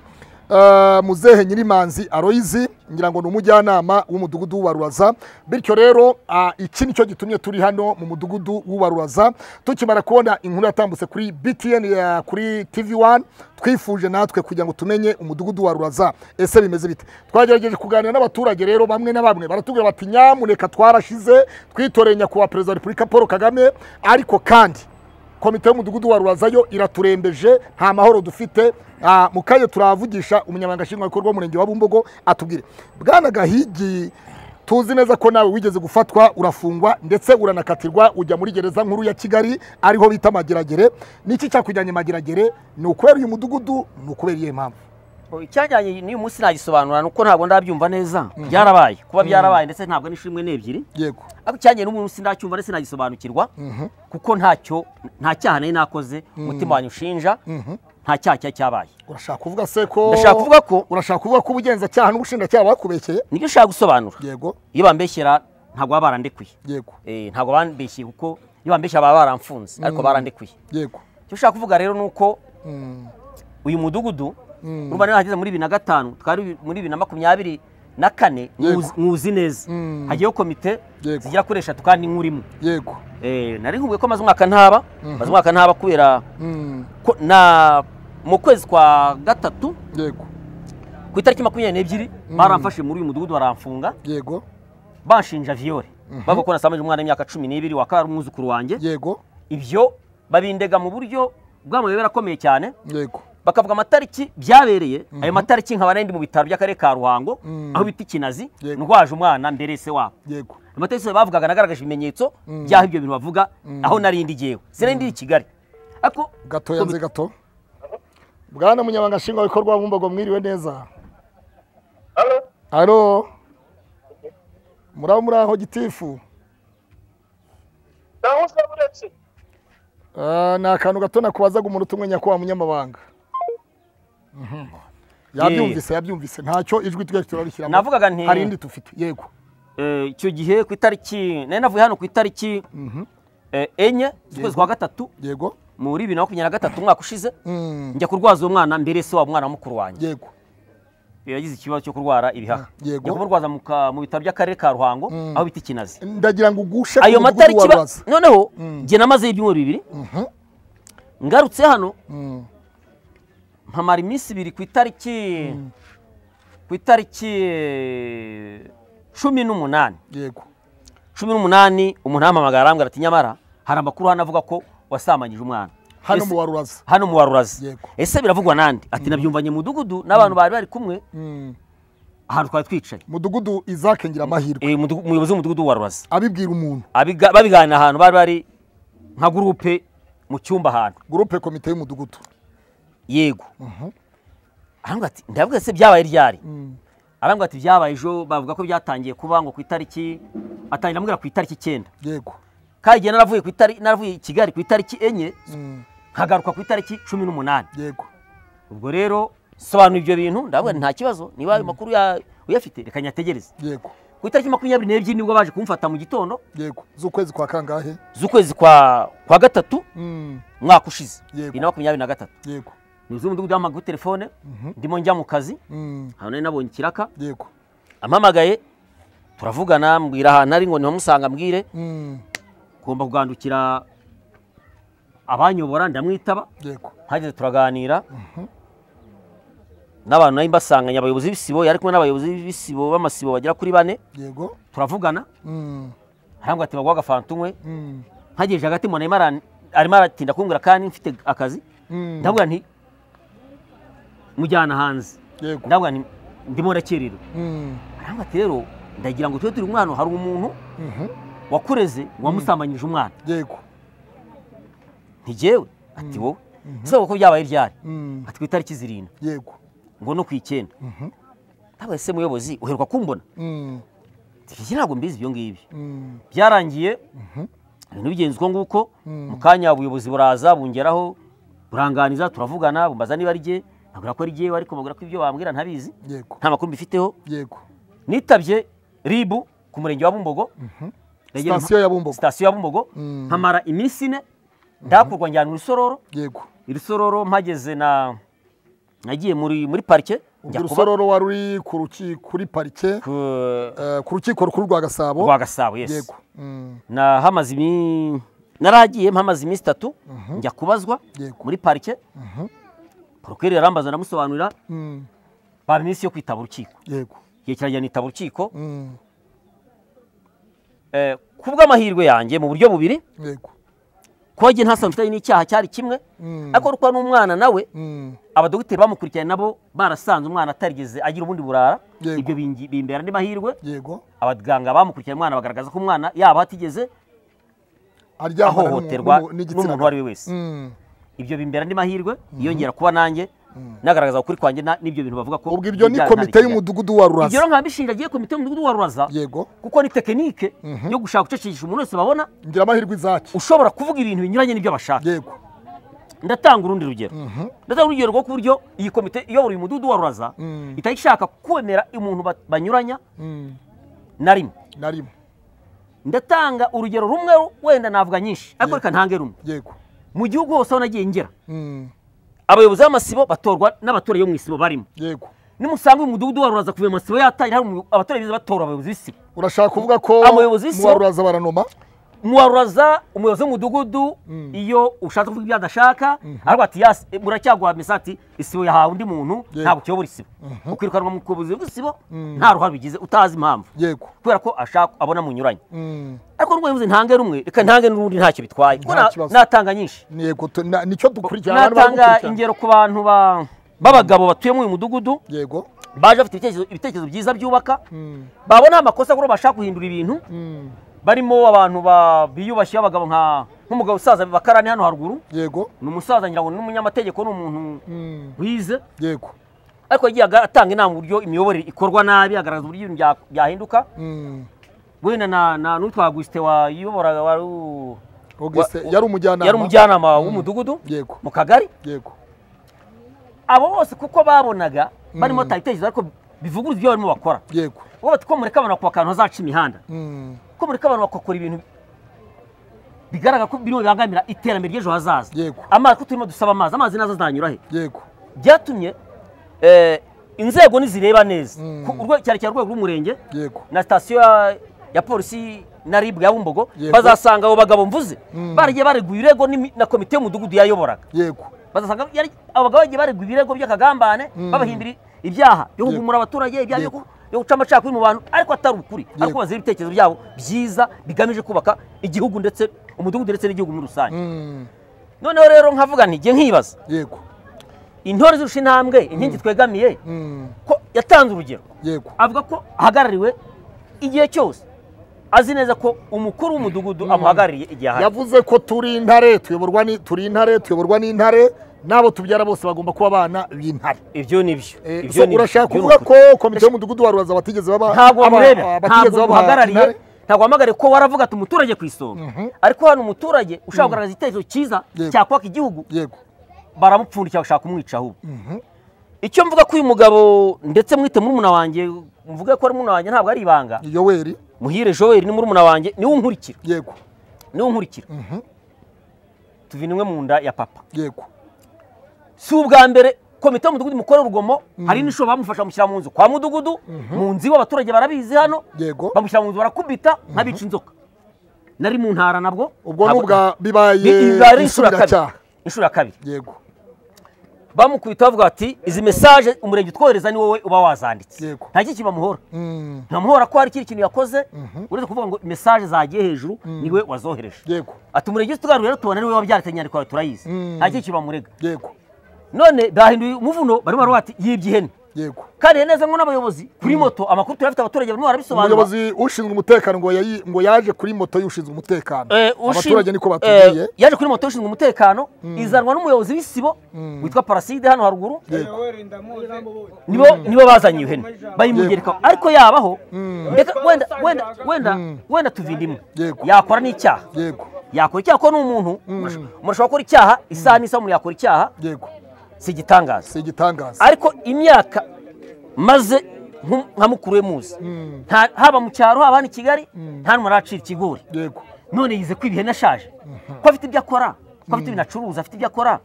Muzehe Nyirimanzi Aloyizi ngira ngo ni umujyanama w'umudugudu w'Uwaruraza bityo rero iki nicyo gitumye turi hano mu mudugudu w'Uwaruraza tukimara kubona inkuru yatambutse kuri BTN kuri TV1 twifuje natwe kugira ngo tumenye umudugudu w'Uwaruraza ese bimeze bite twagerageje kuganira n'abaturage rero bamwe na bamwe baratubwira bati nyamuneka twarashize twitoreye nyakubahwa perezida wa Repubulika Paul Kagame ariko kandi komite y'umudugudu w'Uwaruraza yo iraturembeje nta mahoro dufite mukaye turavugisha umunyamabanga nshingwabikorwa w'umurenge wa Bumbogo atubwire bwana Gahigi tuzi neza ko nawe wigeze gufatwa urafungwa ndetse uranakatirwa ujya muri gereza nkuru ya Kigali ariho bita Mageragere niki cyakujyanye Mageragere ni ukubera uyu mudugudu ni ukubera iyihe mpamvu icyajyanye n'uyu munsi nagisobanura nuko ntabwo ndabyumva neza byarabaye kuba byarabaye ndetse ntabwo n'ishimwe n'ebyiri yego ariko cyajyanye n'umunsi ndacyumva ndetse nagisobanukirwa kuko nta cyaha nari nakoze umutima wanyu ushinja nta cyaha cyari cyabaye. urashaka kuvuga se ko urashaka kuvuga ko ubugenzacyaha n'ubushinjacyaha bakubekeye? Nibyo ushaka gusobanura. Yego. Iyo bambeshyera ntabwo baba barandekuye. Yego. Ntabwo bambeshye kuko iyo bambeshya baba baramfunze ariko barandekuye. Yego. Icyo ushaka kuvuga rero nuko uyu mudugudu urumva niyo hageze muri 2005 twari muri 2024 mwuzi neza hagiyeho komite zigira kuri 3 kandi nkurimo. Yego. Nari nkubuye ko maze umwaka ntaba kubera ko na mu kwezi kwa gatatu. Yego. Ku itariki 22 baramfashe muri uyu mudugudu baramfunga. Yego. banshinja viole bavuga ko nasamaje umwana w'imyaka 12 wakara umwuzukuru wanjye. Yego. Ibyo babindega mu buryo bw'amayobera akomeye cyane. Yego. Bakavuga amatariki byabereye ayo matariki nkaba nandi mu bitaro by'akarere ka Ruhango aho biti Kinazi ndwaje umwana mbere se wabo. Yego. Amatariki bavugaga nagaragaje ibimenyetso byaho ibyo bintu bavuga aho narindi giyewe sinari i Kigali. Ako gato yanze gato. Bwana munyabanga shinga bikorwa bumbago mwiriwe neza. Halo. Halo. Muraho gitifu. Ndahuzwe buretse. Na kantu gato nakubazaga umuntu tumwenya ko wa munyamabanga. Yabyumvise ntacyo ijwi twe turarikira. Navugaga nti hari indi tufite. Yego. Icyo gihe ku itariki nari navuye hano ku itariki enye z'ukwezi kwa gatatu. Yego. Muri 2023 umwaka ushize njya kurwaza uwo mwana mbere se wa mwana mukuru wanjye. Yego. Yagize ikibazo cyo kurwara ibihaha. Njya kumurwaza mu bitaro by'akarere ka Ruhango aho biti Kinazi. Ndagira ngo ugushe ayo matariki noneho nge namaze ibyumweru bibiri ngarutse hano mpamara iminsi ibiri ku itariki 18. Yego. 18 umuntu ahamagara arambwira ati nyamara hari amakuru hano avuga ko wasamanyije umwana. Hano mu Waruraza. Hano mu Waruraza. Ese biravugwa nandi? Ati nabyumvanye mudugudu n'abantu bari kumwe. Ahantu twari twicaye. Mudugudu Isaac ngira amahirwe. Umuyobozi w'umudugudu wa Waruraza. Abibwira umuntu. Babigana ahantu bari nka groupe mu cyumba ahantu. Groupe komite y'umudugudu. Yego. Arambwira ati ndavuga se byabaye ryari? Arambwira ati byabaye ejo bavuga ko byatangiye kuba ngo ku itariki atangira mbwira ku itariki 9. Yego. Kandi naravuye Kigali ku itariki enye nkagaruka ku itariki 18. Yego. Ubwo rero sobanura ibyo bintu ndavuga nta kibazo niba ayo makuru uyafite reka nyategereze. Yego. Ku itariki 22 nibwo baje kumfata mu gitondo. Yego. Z'ukwezi kwa kangahe? Z'ukwezi kwa gatatu mwaka ushize. 2023. Yego. Nizo umudugudu w'amagu telefone ndimo njya mu kazi. Hano nari nabonye kiraka. Yego. Amamagaye turavugana mbwira ahantu ari ngo niho musanga mbwire. Kumba kugandukira abanyobora ndamwitaba. Yego. Hageze turaganira. N'abantu nayo mbasanganya abayobozi b'isibo yari kumwe n'abayobozi b'isibo b'amasibo bagera kuri 4. Yego. Turavugana. Harangwa ati bagwaga fantumwe. Hageje hagati mu Neymar arimo aratinda kumbwira kandi mfite akazi. Ndavuga nti mujyana hanze. Yego. Ndavuga nti ndimo rakerero. Harangwa ati rero ndagira ngo twe turi umwana hari umuntu wakureze wamusambanyije umwana. Yego. Ntijewe ati wowe so ko byabaye ryari ati ku itariki 7. Yego. Ngo no ku 9. Ntabwo se muyobozi uheruka kumbona. Tiki ntabwo mbizi ibyo ngibi. Byarangiye ibintu bigenzwe nguko mukanya ubuyobozi buraza bungeraho buranganiza turavugana bumbaza niba arije ntabwo ko arije ariko mubwira ko ibyo bambwira ntabizi. Yego. Nta makuru mbifiteho. Yego. Nitabye ribu ku murenge wa Bumbogo. Station ya Bumbogo. Station ya Bumbogo. Nkamara iminsi 4 ndakurwa njyana urusororo. Yego. Irusororo mpageze nagiye muri parike. Urusororo wari kuri parike ku rukiko rukuru rwa Gasabo. Rwa Gasabo, yes. Yego. Na hamaze naragiye mpamaze iminsi 3 njya kubazwa muri parike. Procureur arambaza namusobanurira. Bari iminsi yo kwitaba urukiko. Yego. Igihe kirajya nitaba urukiko. Kubw'amahirwe yanjye mu buryo bubiri. Yego. Kwaje ntasanzwe n'icyaha cyari kimwe ariko rukwa n'umwana nawe abadogiteri bamukurikiranye nabo barasanze umwana atarigeze agira ubundi burara. Ibyo bimbera andi mahirwe. Yego. Abaganga bamukurikiranye umwana bagaragaza ko umwana yaba hatigeze ahohoterwa n'umuntu wari we wese. Ibyo bimbera andi mahirwe yongera kuba nanjye nagaragaza ukuri kwanjye n'ibyo bintu bavuga ko ubwo ibyo ni komite y'umudugudu wa Ruraza. Ibyo nkabishinga giye komite y'umudugudu wa Ruraza. Yego. Kuko ni tekinike yo gushaka gucecekesha umuntu wese babona ngira amahirwe Isaac ushobora kuvuga ibintu binyuranye n'ibyo bashaka. Yego. ndatanga urundi rugero ndatanga urugero rwo ku buryo iyi komite iyobora uyu mudugudu wa Ruraza itari ishaka kwemera umuntu banyuranya na rimwe ndatanga urugero rumwe wenda navuga nyinshi ariko reka ntange rumwe mu gihugu hose aho nagiye ngera abayobozi b'amasibo batorwa n'abaturage bo mu isibo barimo nimusanga uyu mudugudu wa Ruraza kuva mu masibo yatangira hari abaturage batora abayobozi b'isibo urashaka kuvuga ko mu wa Ruraza baranoma mu wa Ruraza umuyobozi w'umudugudu iyo ushatse kuvuga ibyo adashaka ariko ati yasi muracyagwa mesati isibo yahawe undi muntu ntabwo kiyobora isibo ukwirukanwa mu kubuzi bw'isibo nta ruhare bigize utazi impamvu kubera ko ashaka abona munyuranye ariko n'ubwo yavuze ntange rumwe reka ntange n'urundi ntacyo bitwaye natanga nyinshi nicyo dukurikirana natanga ingero ku bantu b'abagabo batuye muri uyu mudugudu baje bafite ibitekerezo byiza byubaka babona amakosa ko bashaka guhindura ibintu barimo abantu biyubashye abagabo nk'umugabo usaza bakarani hano haruguru ni umusaza ngira ngo n'umunyamategeko n'umuntu wize ariko yagiye atanga inama uburyo imiyoborere ikorwa nabi agaragaza uburyo ibintu byahinduka wenda na n'utwa Auguste wayoboraga yari umujyanama w'umudugudu mu kagari abo bose kuko babonaga barimo tabitekerezo ariko bivuguruza ibyo barimo bakora ubu bati ko mureka abantu bakubaka ahantu hazaca imihanda ko mureka abantu bakakora ibintu bigaragara ko birimo bibangamira iterambere ry'ejo hazaza amazi ko turimo dusaba amazi nazo azanyura he byatumye inzego nizireba neza cyane cyane urwego rw'umurenge na sitasiyo ya polisi na RIB ya Bumbogo bazasanga abo bagabo mvuze baragiye bareguye ibirego na komite y'umudugudu yayoboraga bazasanga abagabo bagiye bareguye ibirego by'akagambane babahimbira ibyaha byo kugumura abaturage ibyaha yo guca amacakubiri mu bantu ariko atari ukuri ariko bazira ibitekerezo byabo byiza bigamije kubaka igihugu ndetse umudugudu ndetse n'igihugu muri rusange noneho rero nkavuga nti ngiye nkibaza intore zirusha intambwe inkingi twegamiye ko yatanze urugero avuga ko ahagarariwe igihe cyose azi neza ko umukuru w'umudugudu amuhagarariye igihe ahari yavuze ko turi tuyoborwa n'intare nabo tubyara bose bagomba kuba abana b'intare ibyo nibyo urashaka kuvuga ko komite y'umudugudu wa Ruraza batigeze ntabwo bamuhagarariye ntabwo wahamagariye ko waravuga ati umuturage ku isonga ariko hano umuturage ushaka kugaragaza igitekerezo cyiza cyakwaka igihugu baramupfundikira bashaka kumwica ahubwo icyo mvuga ko uyu mugabo ndetse mwite murumuna wanjye mvuge ko ari murumuna wanjye ntabwo ari ibanga Yoweri Muhire Joel ni murumuna wanjye niwe unkurikira niwe unkurikira tuvinimwe mu nda ya papa si ubwa mbere komite y'umudugudu mukorera urugomo hari n'isho bamufasha mushyira mu nzu kwa mudugudu mu nzu abaturage barabizi hano bamushyira mu nzu barakubita nkabica inzoka nari mu ntara nabwo ubwo nubwa bibaye inshuro ya kabiri bamukubita bavuga ati izi message umurenge utwohereza ni wowe uba wazanditse nta kiki bamuhora ntamuhora ko hari ikintu yakoze uretse kuvuga ngo message zagiye hejuru niwe wazohereje ati umurenge tugaruye rero tubona niwe wabyarite nyandiko yawe turayizi nta kiki bamurega none bahinduye umuvuno barimo bati yibye ihene kandi neza ngo n'abayobozi kuri moto amakuru turafite abaturage barimo barabisobanura umuyobozi ushinzwe umutekano ngo yaje kuri moto y'ushinzwe umutekano abaturage niko batubwiye yaje kuri moto y'ushinzwe umutekano izanwa n'umuyobozi w'isibo witwa Paraside hano haruguru nibo bazanye iyo hene bayimugerekaho ariko yabaho wenda tuvindimwe yakora n'icyaha yakora icyaha ko n'umuntu murashobora gukora icyaha isaha n'isaha umuntu yakora icyaha si igitangaza ariko imyaka maze nka mukuru we muzi haba mu cyaro haba hano i Kigali nta n'umwe aracira ikigori none yize ko ibihene ashaje ko afite ibyo akora ko afite ibintu acuruza afite ibyo akora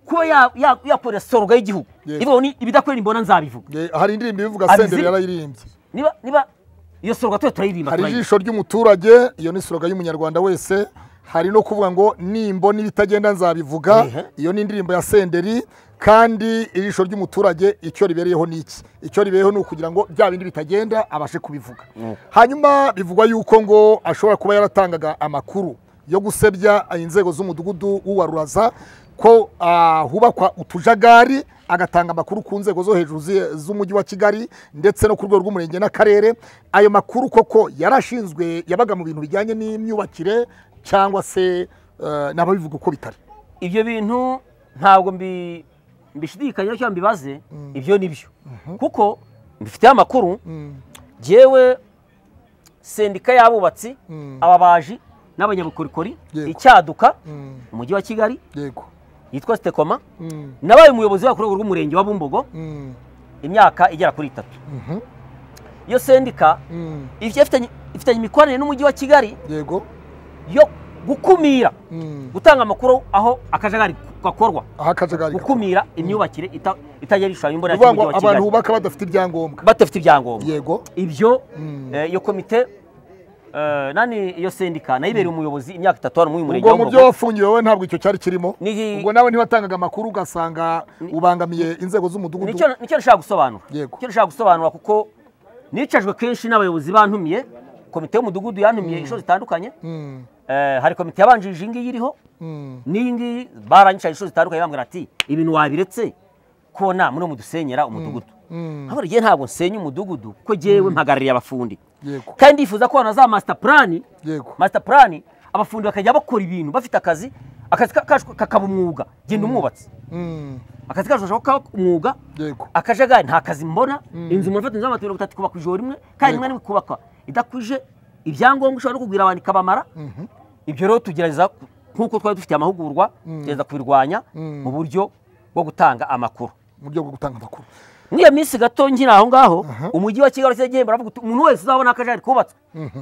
kuba yakorera soroga y'igihugu ibidakorera imbona nzabivuga hari indirimbo ivuga Senderi yarayirimbye niba iyo soroga tuba turayiririmba hari ijisho ry'umuturage iyo ni soroga y'umunyarwanda wese hari no kuvuga ngo nimbona ibitagenda nzabivuga iyo ni indirimbo ya Senderi kandi ijisho ry'umuturage icyo ribereyeho niki icyo ribereyeho ni ukugira ngo bya bindi bitagenda abashe kubivuga hanyuma bivugwa yuko ngo ashobora kuba yaratangaga amakuru yo gusebya inzego z'umudugudu wa Ruraza ko hubakwa utujagari agatanga amakuru ku nzego zo hejuru z'umujyi wa Kigali ndetse no ku rwego rw'umurenge n'akarere ayo makuru koko yarashinzwe yabaga mu bintu bijyanye n'imyubakire cyangwa se n'ababivuga uko bitari ibyo bintu ntabwo mbishidikanya cyangwa mbibaze ibyo nibyo kuko mbifite amakuru jewe sendika y'abubatsi ababaji n'abanyabukorikori icyaduka umujyi wa Kigali yitwa Stekoma nabaye umuyobozi wa kurwego rw'umurenge wa Bumbogo imyaka igera kuri 3 iyo sendika ifitanye imikoranire n'umujyi wa Kigali yo gukumira gutanga amakuru aho akajagari gakorwa gukumira imyubakire itajya bishanya imbona y'umujyi wa Kigali abantu bubaka badafite ibyangombwa yego ibyo iyo komite nani iyo sendika nayibereye umuyobozi imyaka 3 hano mu murenge wa Bumbogo. Ubwo mu byo wafungiwe wowe ntabwo icyo cyari kirimo ubwo nawe ntiwatangaga amakuru ugasanga ubangamiye inzego z'umudugudu. Nicyo nshaka gusobanura kuko nicajwe kenshi n'abayobozi bantumiye komite y'umudugudu yantumiye inshuro zitandukanye hari komite yabanjije ingi iriho n'iyi ngi baranyicaje inshuro zitandukanye bambwira ati ibintu wabiretse kona muri mudusenyera umudugudu habari giye ntabwo nsenya umudugudu ko jewe mpagarariye abafundi kandi ifuza ko za master plan abafundi bakajya bakora ibintu bafite akazi kakaba umwuga genda umwubatsi akazi kashobora kuba umwuga akajagari nta kazi mbona inzu umuntu afite inzu y'amaturo 3 kubaka ijoro rimwe kandi rimwe kubaka idakwije ibyangombwa ushobora no kugwira abantu ikabamara ibyo rero tugerageza nkuko twari dufite amahugurwa tugeza kubirwanya mu buryo bwo gutanga amakuru niyo minsi gato ngira aho ngaho umujyi wa Kigali cyegeye baravuga umuntu wese uzabona akajari kubatswe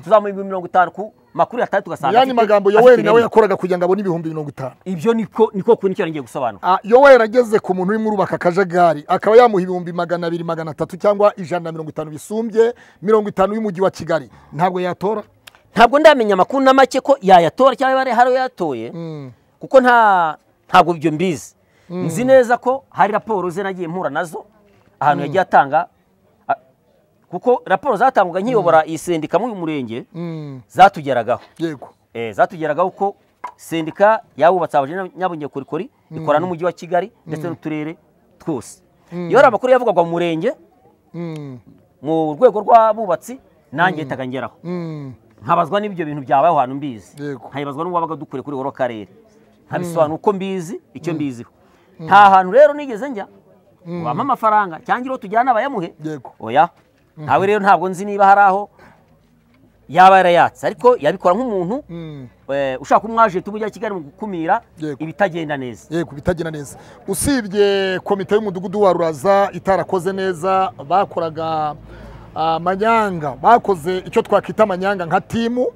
tuzamuye 50 ku makuru ya 3 tugasanga yani magambo Yoweri nawe yakoraga kugira ngo abone 50. Ibyo niko kuri nicyo ngiye gusobanura Yoweri ageze ku muntu urimo urubaka akajagari akaba yamuha 200, 200 cyangwa 150 bisumbye 50 y'umujyi wa Kigali ntabwo yatora. Ntabwo ndamenya amakuru na make ko yayatora cyangwa bare haro yatoye kuko ntabwo ibyo mbizi nzi neza ko hari raporo ze nagiye mpura nazo ahantu yagiye atanga kuko raporo zatangwaga nkiyobora iyi sendika mu murenge zatugeragaho zatugeragaho ko sendika yabubatse abaje nyabunyekorikori ikora n'umujyi wa Kigali ndetse n'uturere twose iyo ari amakuru yavugwaga mu murenge mu rwego rw'abubatsi nanjye tagangeraho nkabazwa n'ibyo bintu byabaye ahantu mbizi nkayibazwa n'uwabaga dukure kuri oro karere nkabisobanura uko mbizi icyo mbiziho nta hantu rero nigeze njya wampa amafaranga cyangwa tujyana abayamuhe oya ntawe rero ntabwo nzi niba hari aho yaba yarayatse ariko yabikora nk'umuntu ushaka umwaje tubujya Kigali mu gukumira ibitagenda neza bitagenda neza usibye komite y'umudugudu wa Ruraza itarakoze neza bakoraga amanyanga bakoze icyo twakita amanyanga nka timu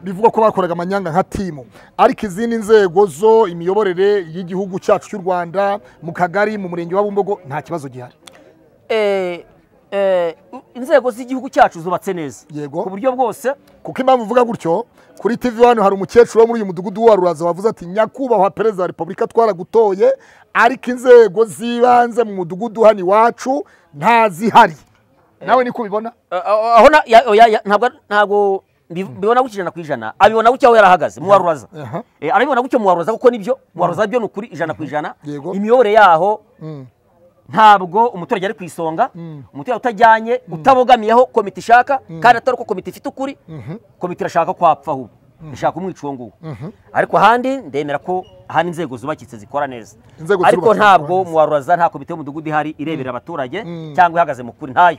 bivuga ko bakoraga amanyanga nka timu ariko izindi nzego zo imiyoborere y'igihugu cyacu cy'u Rwanda mu kagari mu murenge wa Bumbogo nta kibazo gihari inzego z'igihugu cyacu zubatse neza ku buryo bwose kuko impamvu uvuga gutyo kuri TV hano hari umukecuru wo muri uyu mudugudu wa Ruraza wavuze ati nyakubahwa perezida wa Repubulika twaragutoye ariko inzego zibanze mu mudugudu hano iwacu nta zihari nawe niko ubibona aho ntabwo bibona gukijana kwijana abibona gucyaho yarahagaze mu Ruraza arabibona gucyo mu Ruraza kuko nibyo mu Ruraza byo nukuri 100% imiyobore yaho ntabwo umuturage ari kwisonga umuturage utajyanye utabogamiyeho komite ishaka kandi atari ko komite ifite ukuri komite irashaka kwapfa ahubwo ishaka umwico nguwo ariko ahandi ndemera ko ahandi inzego zubakitse zikora neza ariko ntabwo mu Ruraza nta komite y'umudugudu ihari irebera abaturage cyangwa ihagaze mu kuri ntayo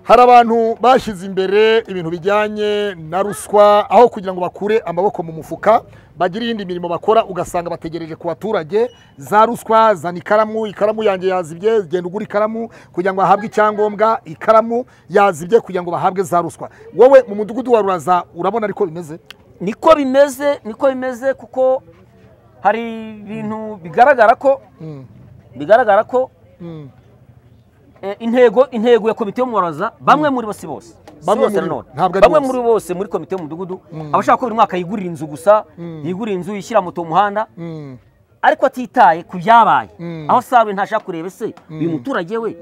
hari abantu bashyize imbere ibintu bijyanye na ruswa aho kugira ngo bakure amaboko mu mufuka bagira iyindi mirimo bakora ugasanga bategereje ku baturage za ruswa zana ikaramu yanjye yazibye genda ugura ikaramu kugira ngo bahabwe icyangombwa ikaramu yazibye kugira ngo bahabwe za ruswa wowe mu mudugudu wa Ruraza urabona ariko bimeze niko bimeze kuko hari ibintu bigaragara ko intego ya komite yo mu Ruraza bamwe muri bose bamwe muri bose muri komite y'umudugudu abashaka ko buri mwaka yigurira inzu gusa yigurira inzu yishyira moto mu muhanda ariko atitaye ku byabaye aho sabe ntashaka kureba se uyu muturage we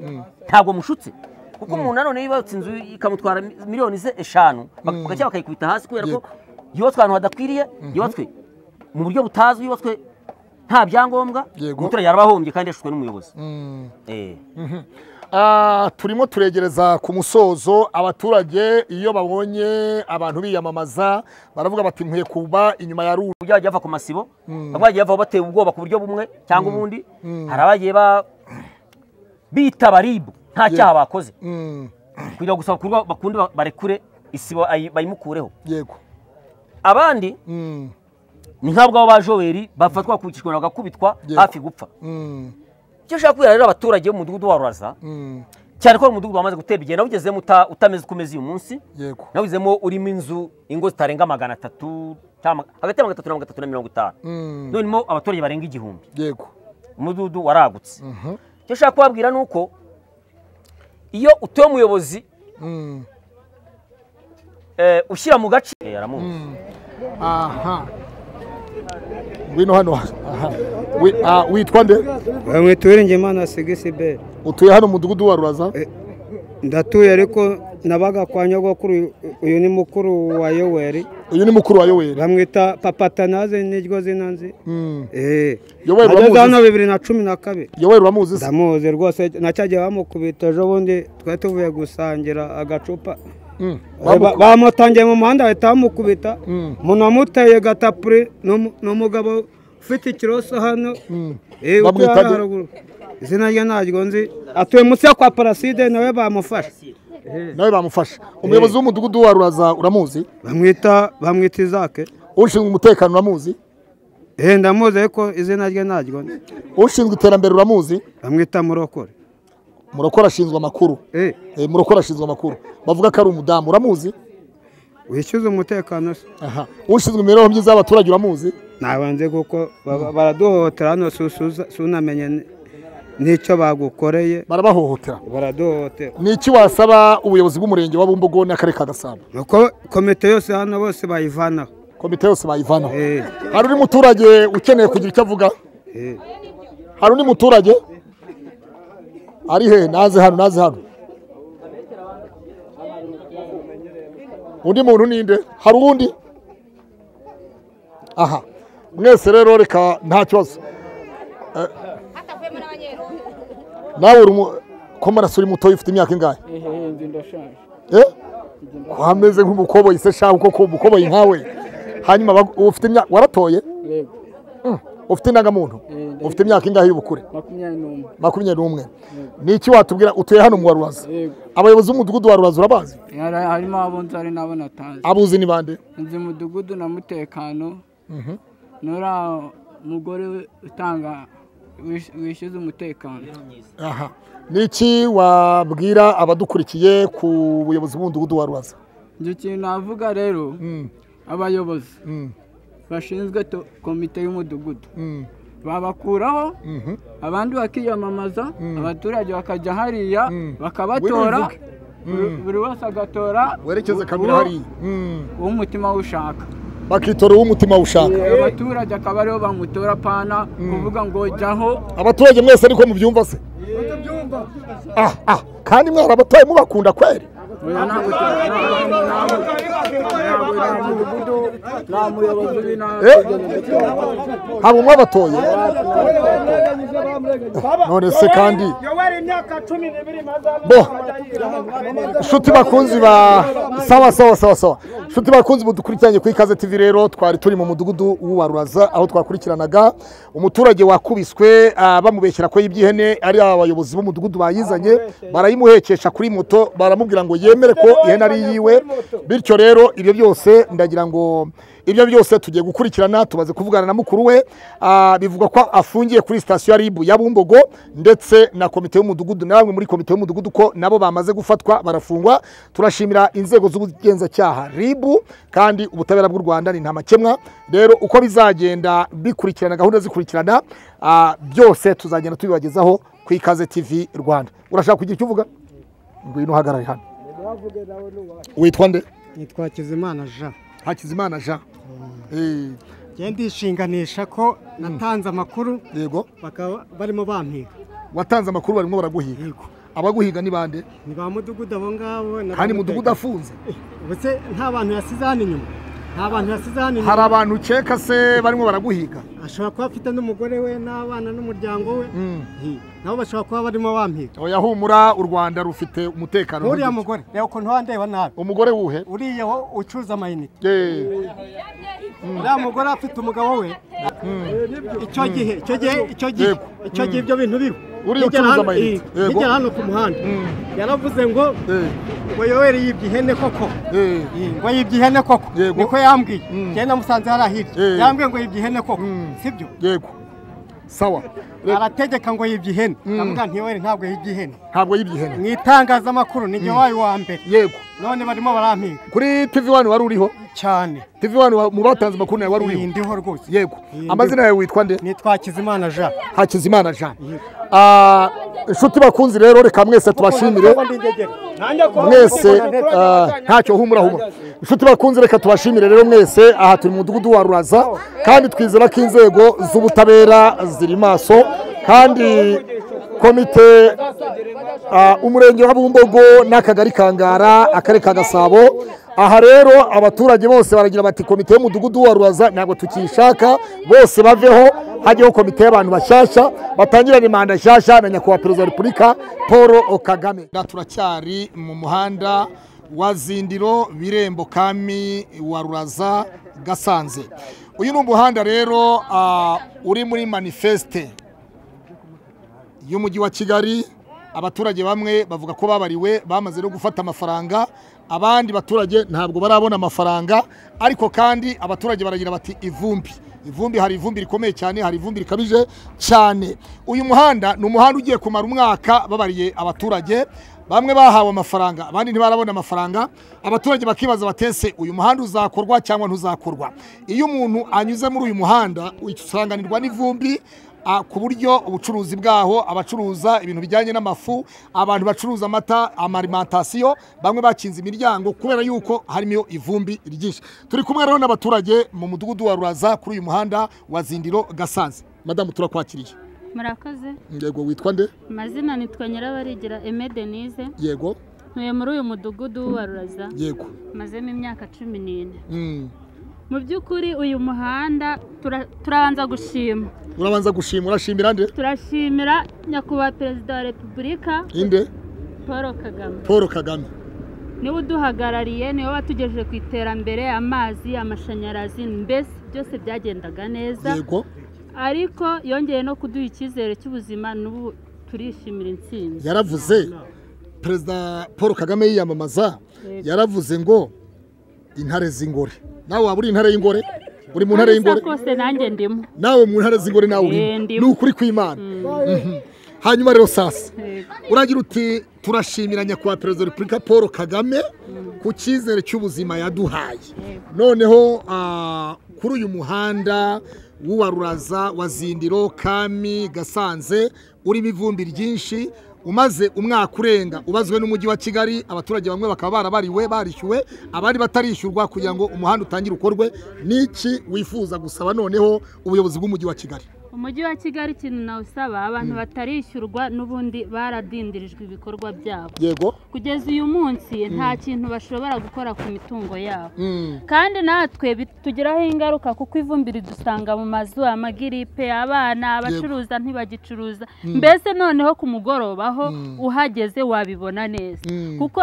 ntabwo mushutse kuko umuntu nanone yibatse inzu ikamutwara miliyoni 5 bagacya bakayikubita hasi kubera ko yubatswe ahantu hadakwiriye yubatswe mu buryo butazwi yubatswe nta byangombwa umuturage yarabahombye kandi yashutswe n'umuyobozi turimo turegereza ku musozo abaturage iyo babonye abantu biyamamaza baravuga bati nkwiye kuba inyuma ya ruru byagiye bava ku masibo bagiye bava bateye ubwoba ku buryo bumwe cyangwa ubundi hari abagiye bitaba RIB nta cyaha bakoze kugira gusaba kurwa bakundi barekure isibo bayimukureho abandi ni nk'abwo ba Joel bafatwa bakubitishwa bagakubitwa hafi gupfa. Icyo ushaka kubwira rero abaturage bo mu mudugudu wa Ruraza cyane ko umudugudu wamaze gutera igenda ugezemo utameze kumeze uyu munsi. Yego. Nawizemo urimo ingo zitarenga 300 hagati ya 300 na 350. Nonemo abaturage barenga 1000. Yego. Umudugudu waragutse. Icyo ushaka kubabwira nuko iyo utuye umuyobozi ushyira mu gace aramuzi. Aha. Wino hano. Witwa nde? Bamwitwiringe Imana Sigisibere. Utuye hano mu mudugudu wa Ruraza? Ndatuye ariko nabaga kwa nyogokuru. Uyu ni mukuru wa Yoweri. Uyu ni mukuru wa Yoweri. Bamwita Papa Tanaze niryo zina nzi. Yoweri uramuzi? Hano 2012. Yoweri uramuzi? Ndamuzi rwose nacyaje bamukubita ejo bundi twari tuvuye gusangira agacupa. Bamutangiye mu muhanda bahita bamukubita. Umuntu wamuteye gatapure n'umugabo ufite ikiroso hano. Izina rye ntaryo nzi. Atuye munsi ya kwa Paraside nawe bamufasha. Nawe bamufasha. Umuyobozi w'umudugudu wa Ruraza uramuzi? Bamwita Izake. Ushinzwe umutekano uramuzi? Ndamuzi ariko izina rye ntaryo nzi. Ushinzwe iterambere uramuzi? Bamwita Murokore. Murokore ashinzwe amakuru. Murokore ashinzwe amakuru. Bavuga ko ari umudamu uramuzi? Wishyuza umutekano se. Aha. Ushinzwe imibereho myiza y'abaturage uramuzi? Nabanze kuko baraduhohotera hano sunamenye nicyo bagukoreye. Barabahohotera. Baraduhohotera. Niki wasaba ubuyobozi bw'umurenge wa Bumbogo n'akarere ka Gasabo? Nuko komite yose hano bose bayivanaho. Komite yose bayivanaho. Hari uri muturage ukeneye kugira icyo avuga? Hari uri muturage? Ari he? Naze hano. Undi muntu ninde? Hari undi? Aha. Mwese rero reka nta kibazo. Nawe ko marasuri muto ufite imyaka ingahe? Kwameze nk'umukoboyi se shaho koko umukoboyi nkawe. Hanyuma ufite imyaka waratoye? Ufite indangamuntu? Ufite imyaka ingahe y'ubukure? 21. Niki watubwira utuye hano mu Ruraza? Abayobozi b'umudugudu wa Ruraza urabazi? Harimo abonzi ari nabo natanze. Abuzi ni bande? Nzi umudugudu na mutekano. Nora mugore utanga wishyuza umutekano. Aha. Niki wabwira abadukurikiye ku buyobozi bw'umudugudu wa Ruraza? Nje kintu navuga rero abayobozi bashinzwe komite y'umudugudu babakuraho abandi bakiyamamaza abaturage bakajya hariya bakabatora buri wese agatora werekeze kamera hariya umutima ushaka bakitora umutima ushaka abaturage akaba ariho bamutora pana kuvuga ngo jyaho abaturage mwese ariko mubyumva se kandi mwara abatoye mubakunda kweri haba umwe abatoye none se kandi bo nshuti bakunzi ba sawa nshuti bakunzi mudukurikiranye ku Ikaze TV rero twari turi mu mudugudu wa Ruraza aho twakurikiranaga umuturage wakubiswe bamubeshyera ko yibyihene ari abayobozi b'umudugudu bayizanye barayimuhekesha kuri moto baramubwira ngo yemere ko ihene ari yiwe bityo rero ibyo byose ndagira ngo ibyo byose tugiye gukurikirana tubaze kuvugana na mukuru we bivuga ko afungiye kuri station ya RIB ya Bumbogo ndetse na komite y'umudugudu namwe muri komite y'umudugudu ko nabo bamaze gufatwa barafungwa turashimira inzego z'ubugenzacyaha RIB kandi ubutabera bw'u Rwanda ni nta makemwa rero uko bizagenda bikurikirana gahunda zikurikirana byose tuzagenda tubibagezaho ku Ikaze TV Rwanda urashaka kugira icyo uvuga ngwino hagarare hano witwa nde nitwa Hakizimana Jean Hakizimana Jean ndishinganisha ko natanze amakuru yego bakaba barimo bampiga watanze amakuru barimo baraguhiga yego abaguhiga ni bande ni ba mudugudu abo ngabo kandi mudugudu afunze ubuse nta bantu yasize hano inyuma nta bantu yasize hano inyuma hari abantu ukeka se barimo baraguhiga ashobora kuba afite n'umugore we n'abana n'umuryango we nabo bashobora kuba barimo bampiga oya humura u Rwanda rufite umutekano uriya mugore reba ukuntu wandeba nabi umugore wuhe uriya wo ucuruza amayinite uriya mugore afite umugabo we icyo gihe ibyo bintu biba uriya ucuruza amayinite hirya hano ku muhanda yaravuze ngo Yoweri yibye ihene koko ngo yibye ihene koko niko yambwiye genda musanze harahirya yambwiye ngo yibye ihene koko sibyo yego sawa arategeka ngo yibye ihene ndavuga nti Yoweri ntabwo yibye ihene mu itangazamakuru ni wayo wa mbere yego none barimo barampinga kuri TV1 wari uriho cyane TV1 mu batanze amakuru nawe wari uriho ndiho rwose yego amazina yawe witwa nde nitwa Hakizimana Jean inshuti bakunzi rero reka mwese tubashimire mwese ntacyo humura inshuti bakunzi reka tubashimire rero mwese aha turi mu mudugudu wa Ruraza kandi twizera ko inzego z'ubutabera ziri maso kandi komite umurenge wa Bumbogo n'akagari Kangara akarere ka Gasabo aha rero abaturage bose baragira bati komite y'umudugudu wa Ruraza ntabwo tukishaka bose baveho hajyeho komite y'abantu bashyashya batangirane manda nshyashya na nyakubahwa perezida wa repubulika Paul Kagame. Turacyari mu muhanda wa Zindiro Birembo Kami wa Ruraza Gasanze. Uyu ni umuhanda rero uri muri manifeste y'umujyi wa Kigali. Abaturage bamwe bavuga ko babariwe bamaze no gufata amafaranga, abandi baturage ntabwo barabona amafaranga, ariko kandi abaturage baragira bati ivumbi hari ivumbi rikomeye cyane, hari ivumbi rikabije cyane. Uyu muhanda ni umuhanda ugiye kumara umwaka babariye abaturage, bamwe bahawe amafaranga abandi ntibarabona amafaranga. Abaturage bakibaza batese uyu muhanda uzakorwa cyangwa ntuzakorwa. Iyo umuntu anyuze muri uyu muhanda usanganirwa n'ivumbi ku buryo ubucuruzi bwaho abacuruza ibintu bijyanye n'amafu, abantu bacuruza amata, amarimantasiyo bamwe bakinze imiryango kubera yuko harimo ivumbi ryinshi. Turi kumwe rero n'abaturage mu mudugudu wa Ruraza kuri uyu muhanda wa Zindiro Gasanze. Madamu turakwakiriye. Murakoze. Yego witwa nde? Amazina nitwa Nyirabarigira Aime Denise. Yego. Ntuye muri uyu mudugudu wa Ruraza. Yego. Mazemo imyaka 14. Mu by'ukuri uyu muhanda turabanza gushima. Urabanza gushima, urashimira nde? Turashimira nyakubahwa perezida wa repubulika. Inde? Paul Kagame. Niwe uduhagarariye, niwe watugejeje ku iterambere, amazi, amashanyarazi, mbese byose byagendaga neza. Yego. Ariko yongeye no kuduha icyizere cy'ubuzima, n'ubu turishimira intsinzi. Yaravuze perezida Paul Kagame yiyamamaza, yaravuze ngo intare z'ingore. Nawe waburi intare y'ingore? Uri mu ntare y'ingore? Kose nanjye ndimo. Nawe mu ntare z'ingore nawe uri. Ni ukuri kw'Imana. Hanyuma rero sasa uragira uti turashimira nyakubahwa perezida wa repubulika Paul Kagame ku cyizere cy'ubuzima yaduhaye. Noneho kuri uyu muhanda wa Ruraza wa Zindiro Kami Gasanze urimo ivumbi ryinshi, umaze umwaka urenga ubazwe n'umujyi wa Kigali, abaturage bamwe bakaba barabariwe barishyuwe, abandi batarishyurwa kugira ngo umuhanda utangire ukorwe. Niki wifuza gusaba noneho ubuyobozi bw'umujyi wa Kigali? Umujyi wa Kigali ikintu nawusaba abantu batarishyurwa n'ubundi baradindirijwe ibikorwa byabo. Yego. Kugeza uyu munsi nta kintu bashobora gukora ku mitungo yabo. Kandi natwe bitugiraho ingaruka kuko ivumbi ridusanga mu mazu, amagiripe, abana, abacuruza ntibagicuruza. Mbese noneho ku mugoroba ho uhageze wabibona neza. Kuko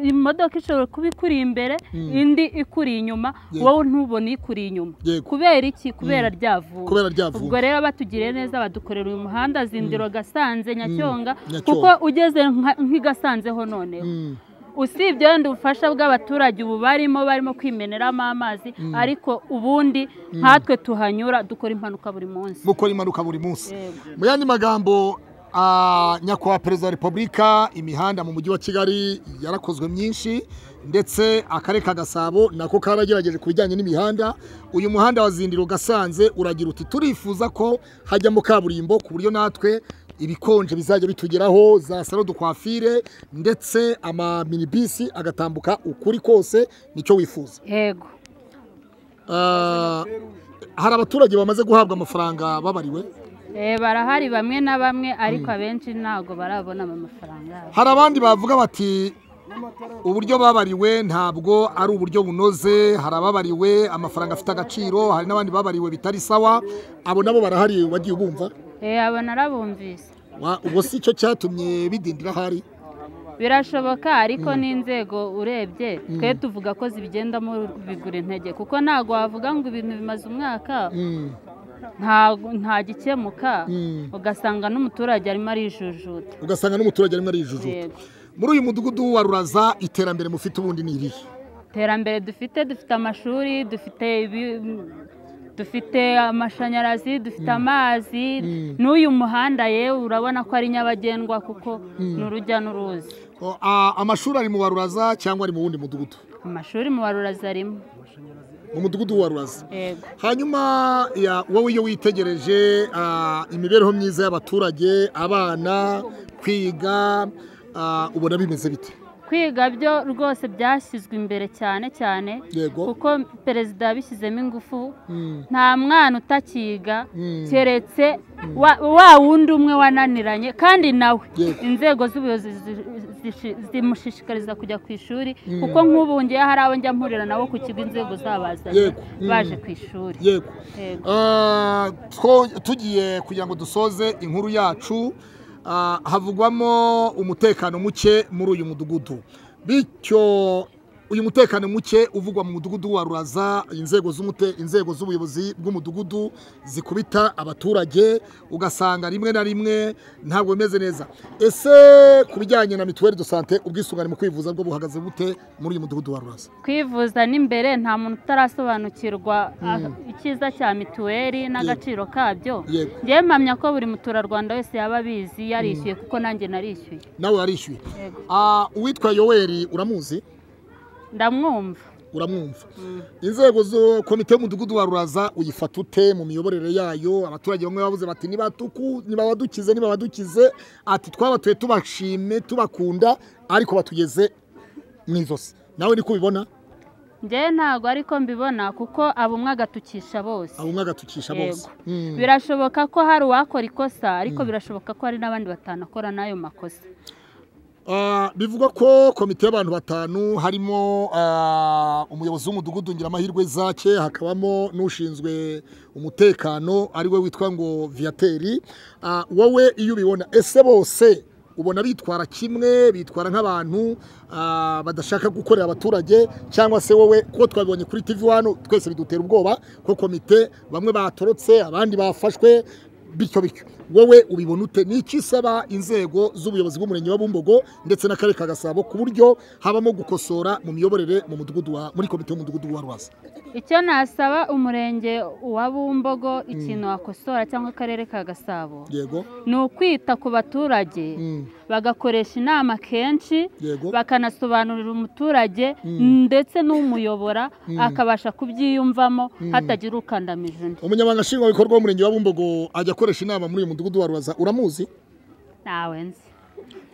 imodoka ishobora kuba ikuri imbere, indi ikuri inyuma, wowe ntubone ikuri inyuma. Kubera iki? Kubera ryavumbi. Ubwo rero batugire neza badukorera uyu muhanda Zindiro Gasanze Nyacyonga, kuko ugeze nk'igasanzeho noneho usibye wenda ubufasha bw'abaturage ubu barimo kwimeneramo amazi, ariko ubundi nkatwe tuhanyura dukora impanuka buri munsi. Mukora impanuka buri munsi. Mu yandi magambo nyakubahwa perezida wa repubulika, imihanda mu mujyi wa Kigali yarakozwe myinshi, ndetse akarere ka Gasabo nako karagerageje kubijyanye n'imihanda. Uyu muhanda wa Zindiro Gasanze uragira uti turifuza ko hajyamo kaburimbo ku buryo natwe ibikonje bizajya bitugeraho, za salo de coiffure ndetse ama minibisi agatambuka ukuri kose. Nicyo wifuza? Yego. Hari abaturage bamaze guhabwa amafaranga babariwe? Barahari bamwe na bamwe, ariko abenshi ntago barabona amafaranga. Hari abandi bavuga bati uburyo babariwe ntabwo ari uburyo bunoze, hari ababariwe amafaranga afite agaciro, hari n'abandi babariwe bitari sawa. Abo nabo barahari, wagiye ubumva? Abo narabumvise. Ubwo si cyo cyatumye bidindira hari? Birashoboka, ariko n'inzego urebye twe tuvuga ko zibigendamo bigura intege, kuko ntago wavuga ngo ibintu bimaze umwaka nta gikemuka ugasanga n'umuturage arimo arijujuta muri uyu mudugudu wa Ruraza iterambere mufite ubundi ni irihe? iterambere dufite amashuri, dufite amashanyarazi, dufite amazi, n'uyu muhanda yewe urabona ko ari nyabagendwa kuko ni urujya n'uruza. Amashuri ari mu Ruraza cyangwa ari mu wundi mudugudu? Amashuri mu Ruraza arimo. Mu mudugudu wa Ruraza. Hanyuma wowe iyo witegereje imibereho myiza y'abaturage, abana, kwiga, ubona bimeze bite? Kwiga byo rwose byashyizwe imbere cyane kuko perezida yabishyizemo ingufu. Nta mwana utakiga keretse wa wundi umwe wananiranye, kandi nawe inzego z'ubuyobozi zimushishikariza kujya ku ishuri kuko nk'ubu ngiye hari abo njya mpurira nabo ku kigo inzego zabazanye baje ku ishuri. Tugiye kugira ngo dusoze inkuru yacu, havugwamo umutekano muke muri uyu mudugudu, bityo uyu mutekano muke uvugwa mu mudugudu wa Ruraza, inzego z'ubuyobozi bw'umudugudu zikubita abaturage, ugasanga rimwe na rimwe ntabwo bimeze neza. Ese ku bijyanye na mituweli de sante, ubwisungane mu kwivuza bwo buhagaze bute muri uyu mudugudu wa Ruraza? Kwivuza n'imbere nta muntu utarasobanukirwa icyiza cya mituweli n'agaciro kabyo. Ngiye mpamya ko buri muturarwanda wese yaba abizi yarishyuye kuko nanjye narishyuye. Nawe warishyuye? Uwitwa Yoweri uramuzi? Ndamwumva. Uramwumva? Inzego zo komite y'umudugudu wa Ruraza uyifata ute mu miyoborere yayo? Abaturage bamwe bavuze bati nibabadukize ati twabatuye tubashime tubakunda ariko batugeze mwizosi. Nawe niko ubibona? Nge ntago ariko mbibona kuko abumwe agatukisha bose. Birashoboka ko hari uwakora ikosa ariko birashoboka ko hari n'abandi batanakora nayo makosa. Bivugwa ko komite y'abantu batanu harimo umuyobozi w'umudugudu Ngiramahirwe Zake, hakabamo n'ushinzwe umutekano ari we witwa ngo Viateri. Wowe iyo ubibona, ese bose ubona bitwara kimwe, bitwara nk'abantu badashaka gukorera abaturage, cyangwa se wowe ko twabibonye kuri TV1 twese bidutera ubwoba ko komite bamwe batorotse abandi bafashwe bityo wowe ubibona ute? Niki saba inzego z'ubuyobozi bw'umurenge wa Bumbogo ndetse n'akarere ka Gasabo ku buryo habamo gukosora mu miyoborere mu mudugudu muri komite y'umudugudu wa Ruraza? Icyo nasaba umurenge wa Bumbogo ikintu wakosora cyangwa akarere ka Gasabo ni ukwita ku baturage, bagakoresha inama kenshi, bakanasobanurira umuturage ndetse n'umuyobora akabasha kubyiyumvamo hatagira ukandamije undi. Umunyamabanga nshingwabikorwa w'umurenge wa Bumbogo ajya akoresha inama muri uyu mudugudu wa Ruraza, uramuzi? Nawe nzi.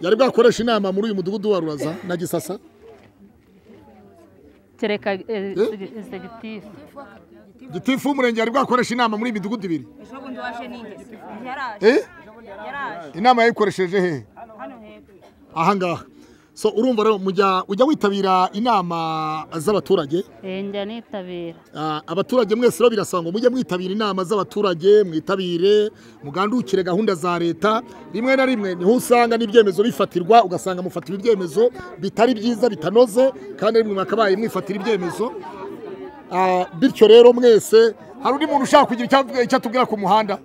Yari bwakoresha inama muri uyu mudugudu wa Ruraza na Gisasa? Kereka executive. Gitifu umurenge yari bwakoresha inama muri imidugudu ibiri? Inama yayikoresheje he? Aha ngaha. So urumva rero ujya witabira inama z'abaturage? Njya nitabira. Abaturage mwese rero birasaba ngo mujye mwitabira inama z'abaturage, mwitabire mugandukire gahunda za leta. Rimwe na rimwe niho usanga n'ibyemezo bifatirwa, ugasanga mufatira ibyemezo bitari byiza bitanoze, kandi rimwe mwakabaye mwifatira ibyemezo. Bityo rero mwese hari undi muntu ushaka kugira icyo atubwira ku muhanda?